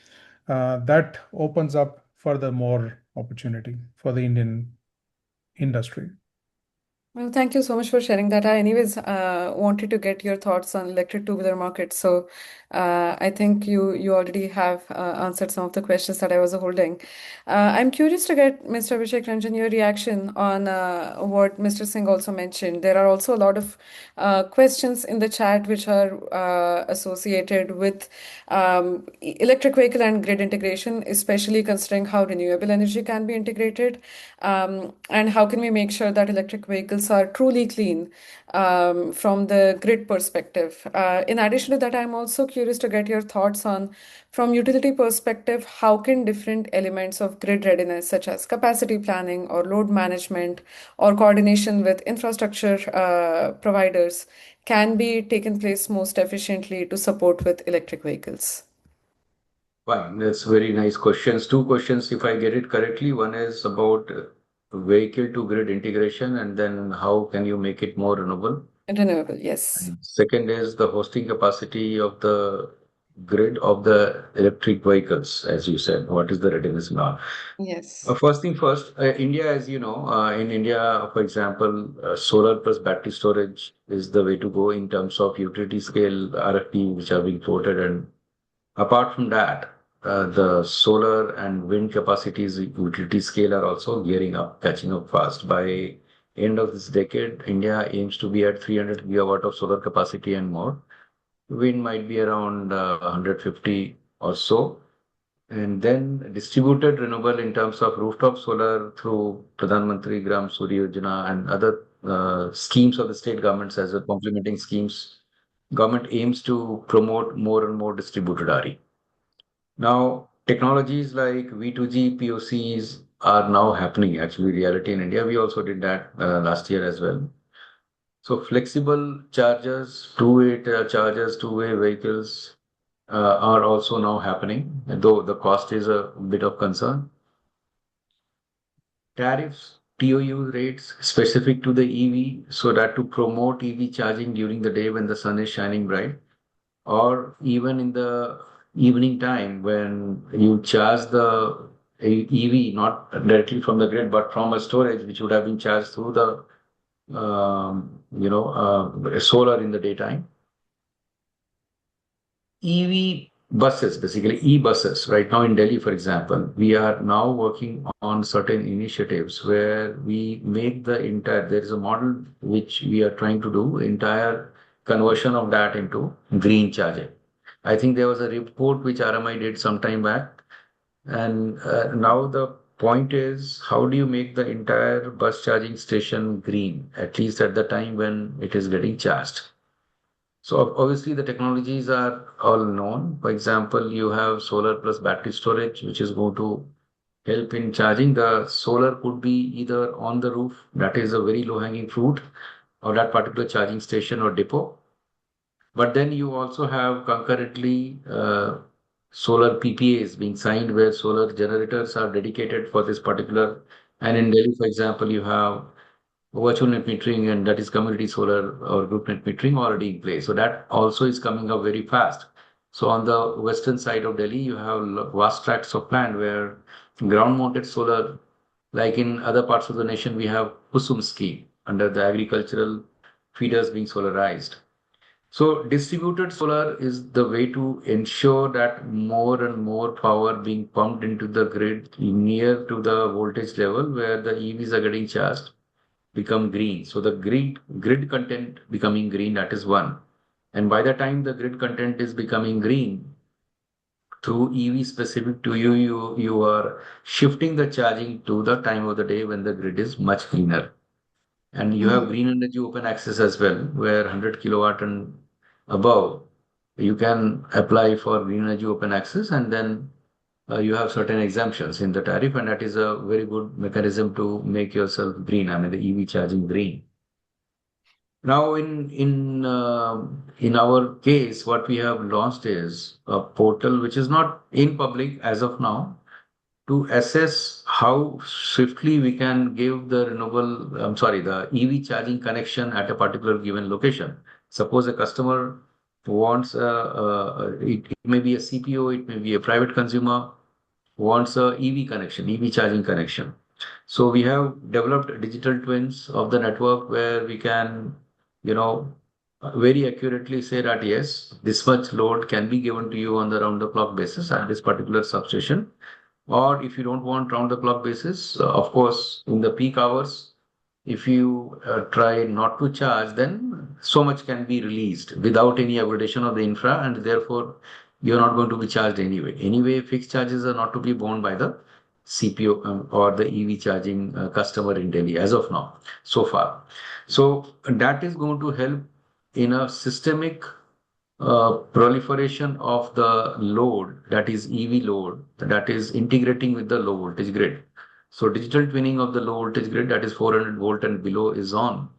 that opens up further more opportunity for the Indian industry. Well, thank you so much for sharing that. I, anyways, wanted to get your thoughts on electric two-wheeler market. So, I think you already have answered some of the questions that I was holding. I'm curious to get Mr. Abhishek Ranjan your reaction on what Mr. Singh also mentioned. There are also a lot of questions in the chat which are associated with electric vehicle and grid integration, especially considering how renewable energy can be integrated, and how can we make sure that electric vehicles are truly clean from the grid perspective. In addition to that, I'm also curious to get your thoughts on, from utility perspective, how can different elements of grid readiness, such as capacity planning or load management or coordination with infrastructure providers, can be taken place most efficiently to support with electric vehicles? Fine, that's very nice questions. Two questions, if I get it correctly. One is about vehicle to grid integration, and then how can you make it more renewable? Renewable, yes. And second is the hosting capacity of the grid of the electric vehicles, as you said. What is the readiness now? Yes. First thing first, India, as you know, in India, for example, solar plus battery storage is the way to go in terms of utility scale RFP, which are being quoted. And apart from that, the solar and wind capacities utility scale are also gearing up, catching up fast. By end of this decade, India aims to be at 300 gigawatt of solar capacity and more. Wind might be around 150 or so. And then distributed renewable in terms of rooftop solar through Pradhan Mantri Gram Surya Yojana and other schemes of the state governments as well, complementing schemes. Government aims to promote more and more distributed RE. Now, technologies like V2G POCs are now happening, actually, reality in India. We also did that last year as well. So, flexible chargers, two-way chargers, two-way vehicles are also now happening, though the cost is a bit of concern. Tariffs, TOU rates specific to the EV, so that to promote EV charging during the day when the sun is shining bright, or even in the evening time when you charge the EV not directly from the grid but from a storage which would have been charged through the solar in the daytime. EV buses, basically e-buses. Right now in Delhi, for example, we are now working on certain initiatives where we make the entire, there is a model which we are trying to do, entire conversion of that into green charging. I think there was a report which RMI did some time back. And now the point is, how do you make the entire bus charging station green, at least at the time when it is getting charged? So obviously the technologies are all known. For example, you have solar plus battery storage, which is going to help in charging. The solar could be either on the roof, that is a very low hanging fruit, or that particular charging station or depot. But then you also have concurrently solar PPAs being signed where solar generators are dedicated for this particular. And in Delhi, for example, you have virtual net metering, and that is community solar or group net metering already in place. So that also is coming up very fast. So on the western side of Delhi, you have vast tracts of land where ground mounted solar, like in other parts of the nation, we have Kusum scheme under the agricultural feeders being solarized. So distributed solar is the way to ensure that more and more power being pumped into the grid near to the voltage level where the EVs are getting charged become green. So the grid content becoming green, that is one. And by the time the grid content is becoming green through EV specific to you are shifting the charging to the time of the day when the grid is much greener. And you have green energy open access as well, where 100 kilowatt and above, you can apply for green energy open access, and then you have certain exemptions in the tariff, and that is a very good mechanism to make yourself green. I mean, the EV charging green. Now, in our case, what we have launched is a portal which is not in public as of now, to assess how swiftly we can give the the EV charging connection at a particular given location. Suppose a customer wants it may be a CPO, it may be a private consumer, wants a EV connection, EV charging connection. So we have developed digital twins of the network where we can, very accurately say that yes, this much load can be given to you on the round the clock basis at this particular substation. Or if you don't want round the clock basis, of course, in the peak hours, if you try not to charge, then so much can be released without any upgradation of the infra, and therefore you're not going to be charged anyway. Anyway, fixed charges are not to be borne by the CPO or the EV charging customer in Delhi as of now, so far. So that is going to help in a systemic proliferation of the load, that is EV load, that is integrating with the low voltage grid. So digital twinning of the low voltage grid, that is 400 volt and below, is on,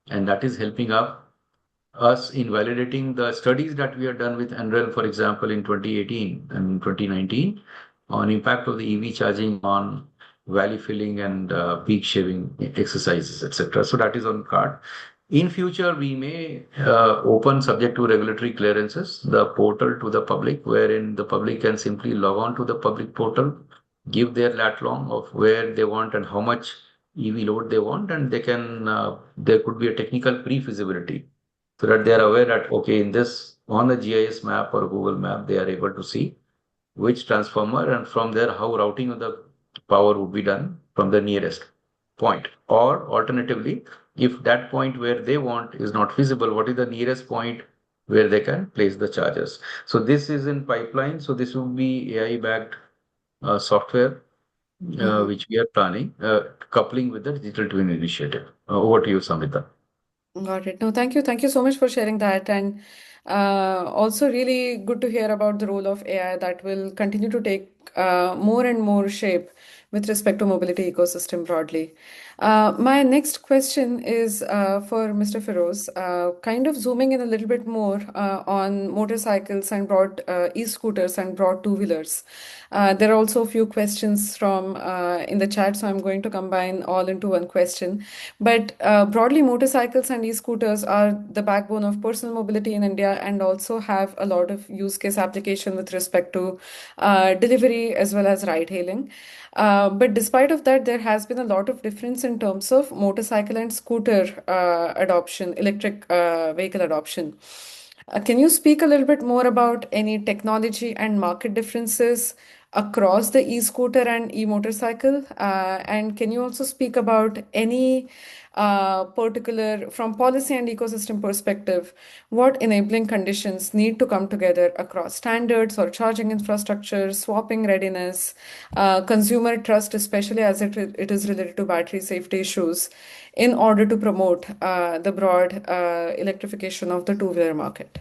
and that is helping us in validating the studies that we have done with NREL, for example, in 2018 and 2019 on impact of the EV charging on valley filling and peak shaving exercises, etc. So that is on card. In future, we may open, subject to regulatory clearances, the portal to the public, wherein the public can simply log on to the public portal, give their lat long of where they want and how much EV load they want, and they can there could be a technical pre-feasibility so that they are aware that okay, in this on the GIS map or Google map, they are able to see which transformer, and from there how routing of the power would be done from the nearest point. Or alternatively, if that point where they want is not feasible, what is the nearest point where they can place the chargers? So this is in pipeline. So this will be AI backed software which we are planning, coupling with the digital twin initiative. Over to you, Samita. Got it. No, thank you. Thank you so much for sharing that. And also, really good to hear about the role of AI that will continue to take more and more shape with respect to mobility ecosystem broadly. My next question is for Mr. Feroz, kind of zooming in a little bit more on motorcycles and broad e-scooters and broad two-wheelers. There are also a few questions from in the chat, so I'm going to combine all into one question. But broadly, motorcycles and e-scooters are the backbone of personal mobility in India and also have a lot of use case application with respect to delivery as well as ride hailing. But despite of that, there has been a lot of difference in terms of motorcycle and scooter adoption, electric vehicle adoption. Can you speak a little bit more about any technology and market differences across the e-scooter and e-motorcycle? And can you also speak about any particular, from policy and ecosystem perspective, what enabling conditions need to come together across standards or charging infrastructure, swapping readiness, consumer trust, especially as it is related to battery safety issues, in order to promote the broad electrification of the two-wheeler market?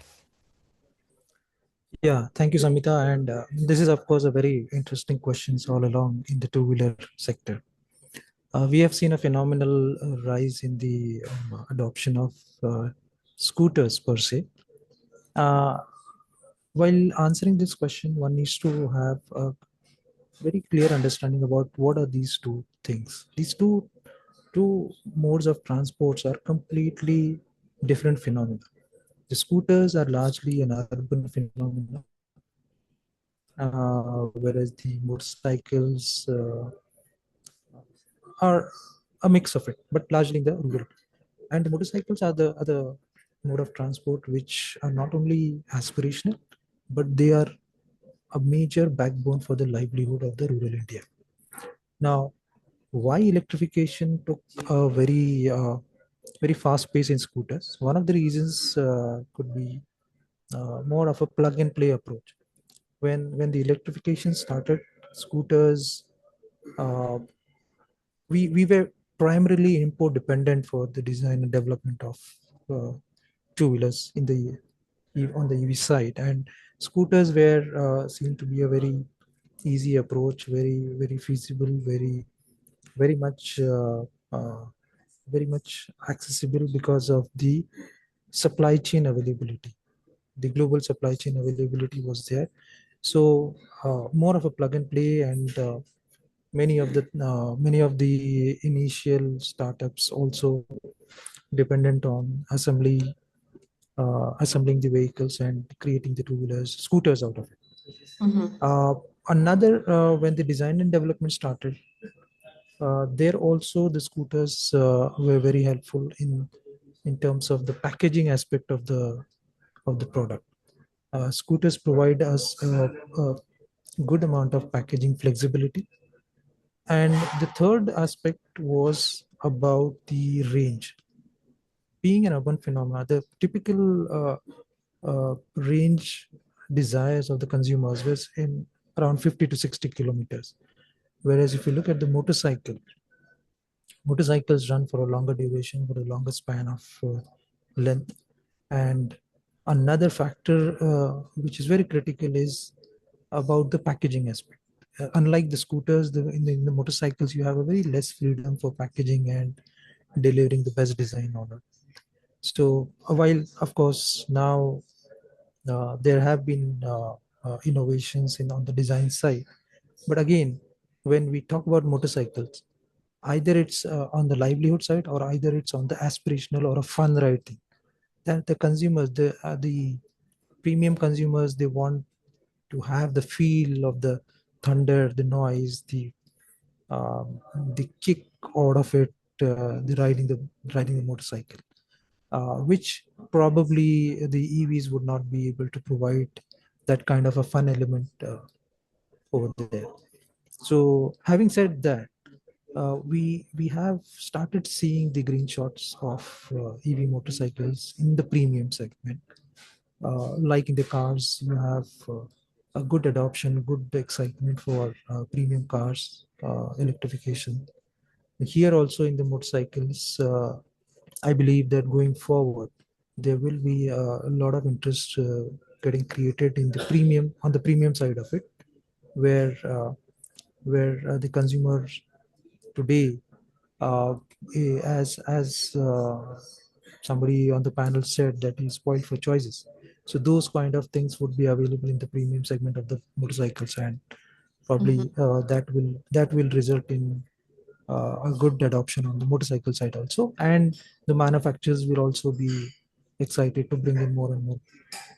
Yeah, thank you, Samita. And this is, of course, a very interesting questions all along in the two-wheeler sector. We have seen a phenomenal rise in the adoption of scooters per se. While answering this question, one needs to have a very clear understanding about what are these two things. These two modes of transports are completely different phenomena. The scooters are largely an urban phenomenon, whereas the motorcycles are a mix of it, but largely in the rural. And the motorcycles are the other mode of transport which are not only aspirational, but they are a major backbone for the livelihood of the rural India. Now, why electrification took a very fast pace in scooters? One of the reasons could be more of a plug and play approach. When the electrification started, scooters, we were primarily import dependent for the design and development of two-wheelers on the EV side, and scooters were seen to be a very easy approach, very feasible, very much accessible because of the supply chain availability. The global supply chain availability was there, so more of a plug and play, and many of the initial startups also dependent on assembling the vehicles and creating the two-wheelers, scooters out of it. When the design and development started, There also the scooters were very helpful in terms of the packaging aspect of the product. Scooters provide us a good amount of packaging flexibility. And the third aspect was about the range. Being an urban phenomenon, the typical range desires of the consumers was in around 50 to 60 kilometers. Whereas if you look at the motorcycles run for a longer duration, for a longer span of length. And another factor which is very critical is about the packaging aspect. Unlike the scooters, in the motorcycles, you have a very less freedom for packaging and delivering the best design order. So while, of course, now there have been innovations on the design side, but again, when we talk about motorcycles, either it's on the livelihood side or either it's on the aspirational or a fun ride thing. That the consumers, the premium consumers, they want to have the feel of the thunder, the noise, the kick out of it, the riding the motorcycle, which probably the EVs would not be able to provide that kind of a fun element over there. So having said that, we have started seeing the green shots of EV motorcycles in the premium segment. Like in the cars, you have a good adoption, good excitement for premium cars, electrification. Here also in the motorcycles, I believe that going forward, there will be a lot of interest getting created in the premium, on the premium side of it, where the consumers today, as somebody on the panel said, that is spoiled for choices. So those kind of things would be available in the premium segment of the motorcycles, and probably that will result in a good adoption on the motorcycle side also. And the manufacturers will also be excited to bring in more and more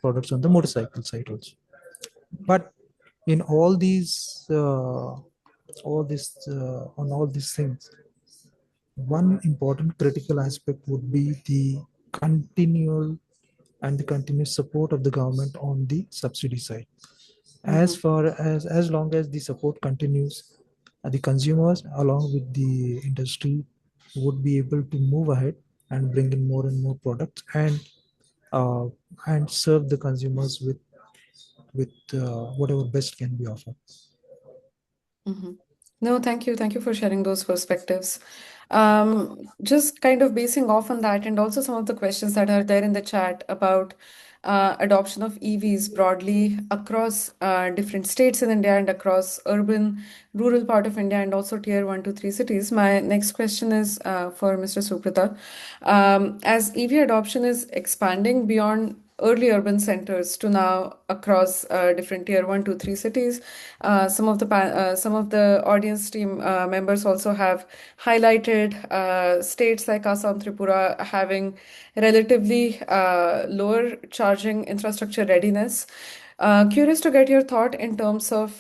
products on the motorcycle side also. But in on all these things, one important critical aspect would be the continuous support of the government on the subsidy side. As long as the support continues, the consumers along with the industry would be able to move ahead and bring in more and more products, uh, and serve the consumers with whatever best can be offered. No, thank you. Thank you for sharing those perspectives. Just kind of basing off on that, and also some of the questions that are there in the chat about adoption of EVs broadly across different states in India and across urban, rural part of India, and also tier 1 to 3 cities. My next question is for Mr. Suprata. As EV adoption is expanding beyond early urban centers to now across different tier 1 to 3 cities. Some of the audience team members also have highlighted states like Assam, Tripura having relatively lower charging infrastructure readiness. Curious to get your thought in terms of,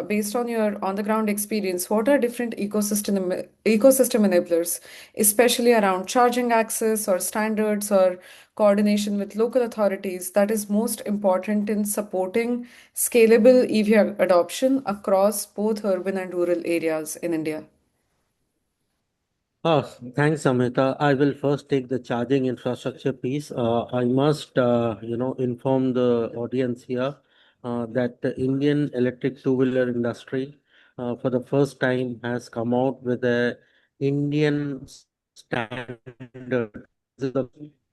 based on your on-the-ground experience, what are different ecosystem enablers, especially around charging access or standards or coordination with local authorities, that is most important in supporting scalable EV adoption across both urban and rural areas in India? Oh, thanks, Amita. I will first take the charging infrastructure piece. I must, inform the audience here that the Indian electric two-wheeler industry, for the first time, has come out with a Indian standard. This is the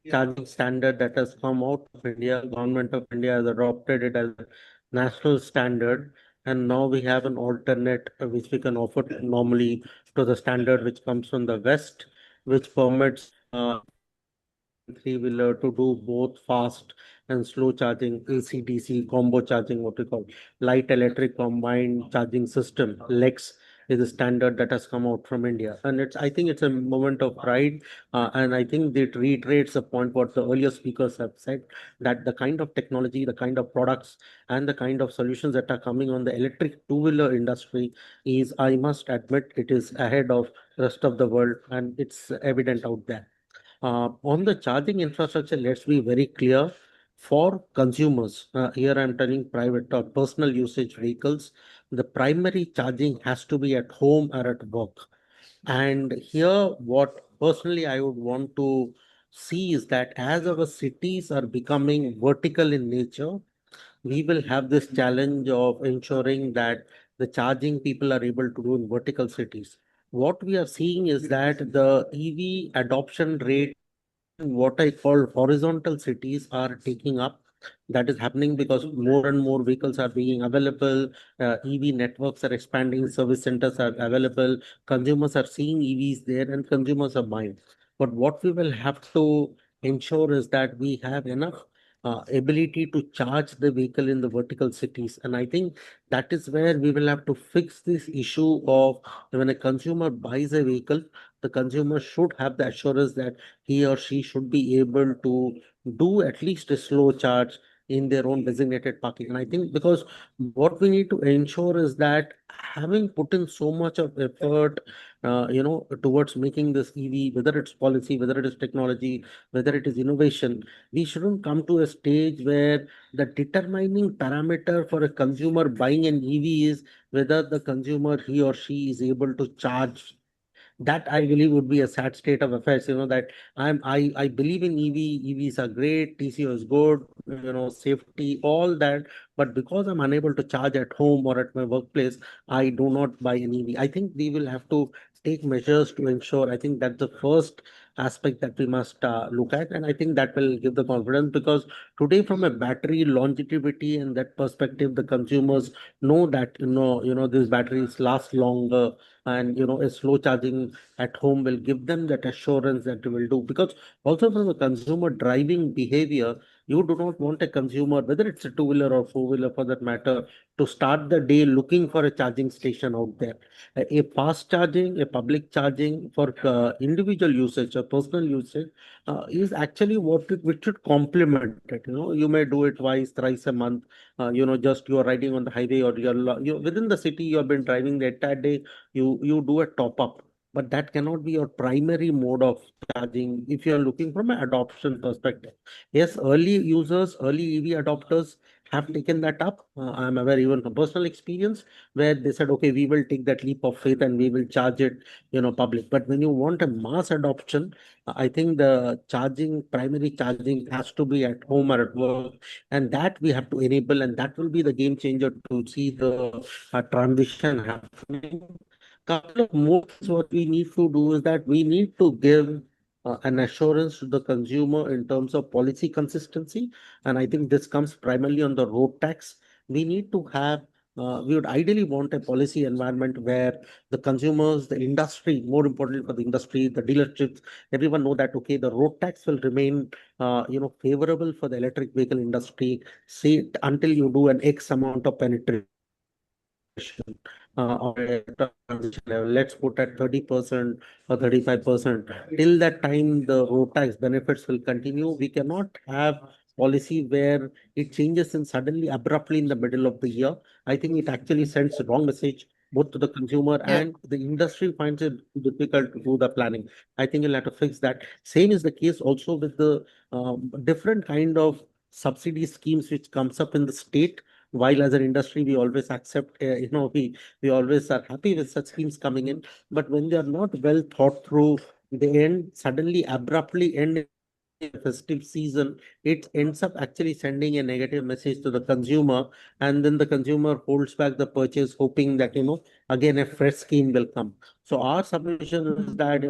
charging standard that has come out of India. Government of India has adopted it as a national standard, and now we have an alternate which we can offer normally to the standard which comes from the West, which permits three-wheeler to do both fast and slow charging, AC/DC combo charging, what we call light electric combined charging system, LEX, is a standard that has come out from India. And I think it's a moment of pride. And I think it reiterates the point what the earlier speakers have said, that the kind of technology, the kind of products, and the kind of solutions that are coming on the electric two-wheeler industry is, I must admit, it is ahead of rest of the world, and it's evident out there. On the charging infrastructure, let's be very clear. For consumers, here I'm telling private or personal usage vehicles, the primary charging has to be at home or at work. And here, what personally I would want to see is that as our cities are becoming vertical in nature, we will have this challenge of ensuring that the charging people are able to do in vertical cities. What we are seeing is that the EV adoption rate, what I call horizontal cities, are taking up. That is happening because more and more vehicles are being available. EV networks are expanding, service centers are available, consumers are seeing EVs there, and consumers are buying. But what we will have to ensure is that we have enough ability to charge the vehicle in the vertical cities. And I think that is where we will have to fix this issue of when a consumer buys a vehicle, the consumer should have the assurance that he or she should be able to do at least a slow charge in their own designated parking. And I think because what we need to ensure is that having put in so much of effort, towards making this EV, whether it's policy, whether it is technology, whether it is innovation, we shouldn't come to a stage where the determining parameter for a consumer buying an EV is whether the consumer, he or she, is able to charge. That I believe would be a sad state of affairs. That I believe in EVs are great, TCO is good, safety, all that. But because I'm unable to charge at home or at my workplace, I do not buy an EV. I think we will have to take measures to ensure. I think that's the first aspect that we must look at, and I think that will give the confidence, because today, from a battery longevity and that perspective, the consumers know that these batteries last longer, and a slow charging at home will give them that assurance that they will do. Because also from a consumer driving behavior, you do not want a consumer, whether it's a two-wheeler or four-wheeler for that matter, to start the day looking for a charging station out there. A fast charging, a public charging for individual usage or personal usage is actually which should complement it. You may do it twice, thrice a month. Just you are riding on the highway, or you're within the city, you have been driving the entire day, you do a top up. But that cannot be your primary mode of charging if you are looking from an adoption perspective. Yes, early users, early EV adopters have taken that up. I'm aware even from personal experience, where they said, okay, we will take that leap of faith and we will charge it, public. But when you want a mass adoption, I think the primary charging has to be at home or at work, and that we have to enable, and that will be the game changer to see the transition happening. Couple of more things what we need to do is that we need to give an assurance to the consumer in terms of policy consistency. And I think this comes primarily on the road tax. We need to have, we would ideally want a policy environment where the consumers, the industry, more importantly for the industry, the dealerships, everyone know that, okay, the road tax will remain, favorable for the electric vehicle industry, say, until you do an X amount of penetration or a transition level. Let's put at 30% or 35%. Till that time, the road tax benefits will continue. We cannot have policy where it changes and suddenly abruptly in the middle of the year. I think it actually sends a wrong message both to the consumer Yeah. and the industry finds it difficult to do the planning. I think you'll have to fix that. Same is the case also with the different kind of subsidy schemes which comes up in the state. While as an industry, we always accept, we always are happy with such schemes coming in, but when they are not well thought through, they suddenly abruptly end in the festive season. It ends up actually sending a negative message to the consumer, and then the consumer holds back the purchase, hoping that, again, a fresh scheme will come. So our submission is that,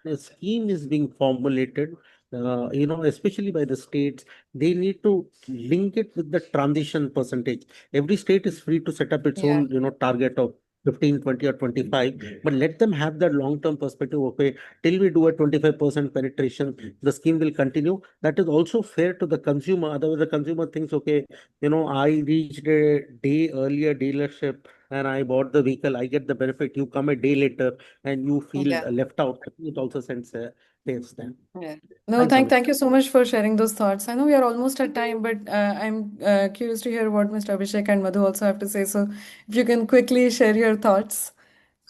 a scheme is being formulated, especially by the states. They need to link it with the transition percentage. Every state is free to set up its Yeah. own, target of 15, 20, or 25, but let them have that long-term perspective. Okay, till we do a 25% penetration, the scheme will continue. That is also fair to the consumer. Otherwise, the consumer thinks, okay, I reached a day earlier dealership and I bought the vehicle, I get the benefit. You come a day later and you feel Yeah. left out. It also sends a taste then. Yeah. No, Thanks, Amit. thank you so much for sharing those thoughts. I know we are almost at time, but I'm curious to hear what Mr. Abhishek and Madhu also have to say. So if you can quickly share your thoughts.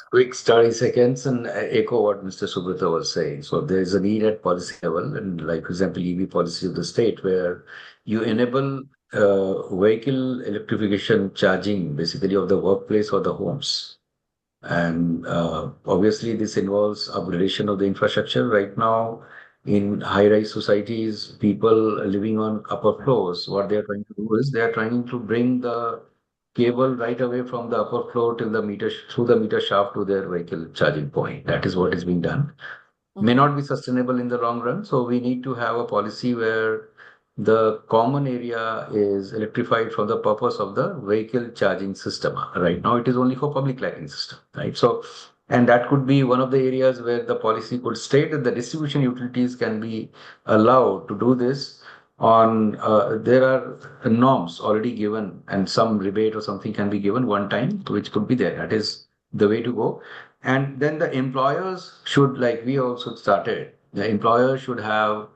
Quick 30 seconds and echo what Mr. Subrata was saying. So there is a need at policy level, and like, for example, EV policy of the state, where you enable vehicle electrification charging basically of the workplace or the homes. And obviously, this involves upgradation of the infrastructure. Right now, in high-rise societies, people living on upper floors, what they are trying to do is they are trying to bring the cable right away from the upper floor till the meter through the meter shaft to their vehicle charging point. That is what is being done. May not be sustainable in the long run. So we need to have a policy where the common area is electrified for the purpose of the vehicle charging system. Right now, it is only for public lighting system, right? So, and that could be one of the areas where the policy could state that the distribution utilities can be allowed to do this on, there are norms already given and some rebate or something can be given one time, which could be there. That is the way to go. And then the employers should, like we also started, the employers should have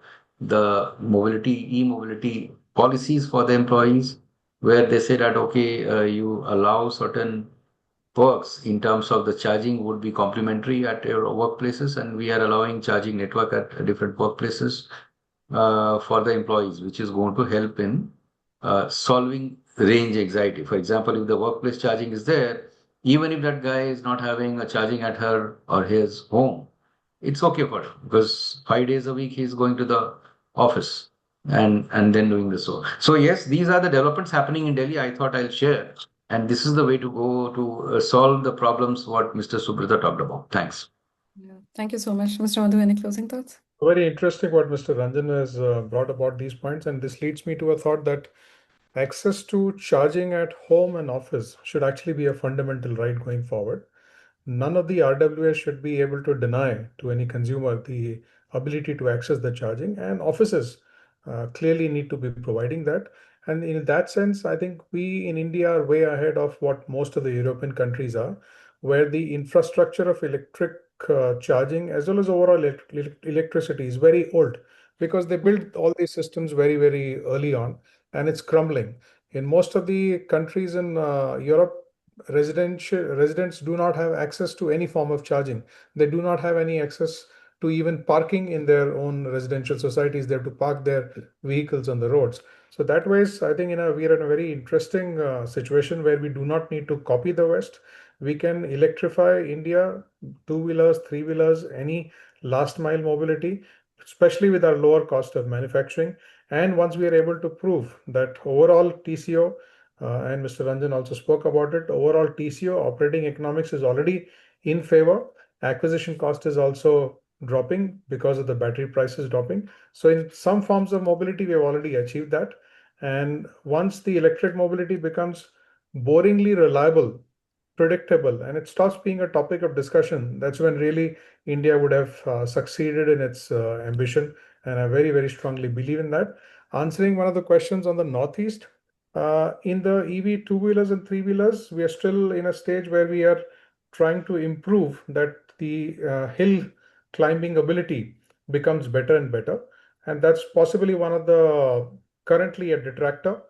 the mobility, e-mobility policies for the employees, where they say that, okay, you allow certain perks in terms of the charging would be complimentary at your workplaces, and we are allowing charging network at different workplaces for the employees, which is going to help in solving range anxiety. For example, if the workplace charging is there, even if that guy is not having a charging at her or his home, it's okay for him because 5 days a week he's going to the office and then doing this. So yes, these are the developments happening in Delhi. I thought I'll share, and this is the way to go to solve the problems what Mr. Subrata talked about. Thanks. Yeah. Thank you so much. Mr. Madhu, any closing thoughts? Very interesting what Mr. Ranjan has brought about these points, and this leads me to a thought that access to charging at home and office should actually be a fundamental right going forward. None of the RWA should be able to deny to any consumer the ability to access the charging, and offices clearly need to be providing that. And in that sense, I think we in India are way ahead of what most of the European countries are, where the infrastructure of electric charging as well as overall electricity is very old because they built all these systems very, very early on, and it's crumbling. In most of the countries in Europe, residents do not have access to any form of charging. They do not have any access to even parking in their own residential societies. They have to park their vehicles on the roads. So that way, I think we are in a very interesting situation where we do not need to copy the West. We can electrify India, two-wheelers, three-wheelers, any last mile mobility, especially with our lower cost of manufacturing. And once we are able to prove that overall TCO, and Mr. Ranjan also spoke about it, overall TCO operating economics is already in favor. Acquisition cost is also dropping because of the battery prices dropping. So in some forms of mobility, we have already achieved that. And once the electric mobility becomes boringly reliable, predictable, and it stops being a topic of discussion, that's when really India would have succeeded in its ambition. And I very, very strongly believe in that. Answering one of the questions on the Northeast, in the EV two-wheelers and three-wheelers, we are still in a stage where we are trying to improve that the hill climbing ability becomes better and better. And that's possibly one of the currently a detractor,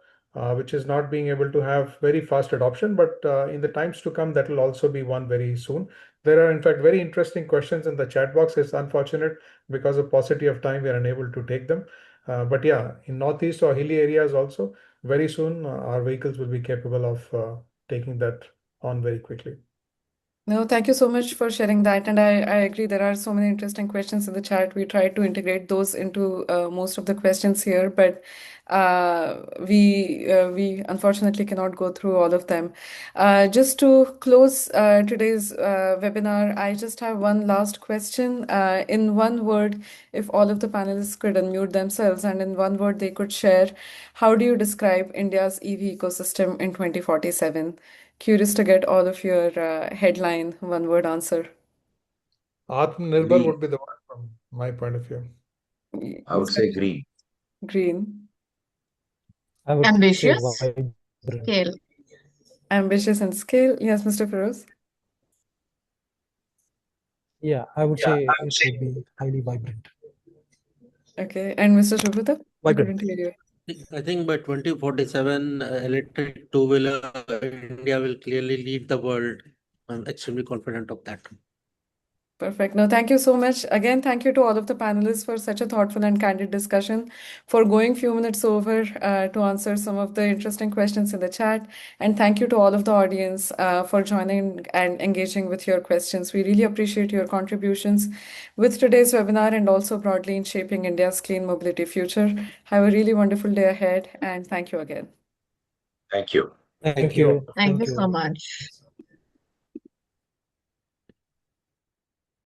which is not being able to have very fast adoption. But in the times to come, that will also be one very soon. There are, in fact, very interesting questions in the chat box. It's unfortunate because of paucity of time, we are unable to take them. But yeah, in Northeast or hilly areas also, very soon our vehicles will be capable of taking that on very quickly. No, thank you so much for sharing that. And I agree, there are so many interesting questions in the chat. We tried to integrate those into most of the questions here, but we unfortunately cannot go through all of them. Just to close today's webinar, I just have one last question. In one word, if all of the panelists could unmute themselves and in one word they could share, how do you describe India's EV ecosystem in 2047? Curious to get all of your headline one-word answer. Atmanirbhar Green. would be the one from my point of view. I would say green. Green. I would say Ambitious, vibrant. scale. ambitious in scale. Yes, Mr. Feroz. Yeah, I would say it would be highly vibrant. Okay, and Mr. Shubhita? I Vibrant. couldn't hear you. I think by 2047, electric two-wheeler India will clearly lead the world. I'm extremely confident of that. Perfect. No, thank you so much. Again, thank you to all of the panelists for such a thoughtful and candid discussion, for going few minutes over to answer some of the interesting questions in the chat. And thank you to all of the audience for joining and engaging with your questions. We really appreciate your contributions with today's webinar and also broadly in shaping India's clean mobility future. Have a really wonderful day ahead, and thank you again. Thank you. Thank you. Thank you so much.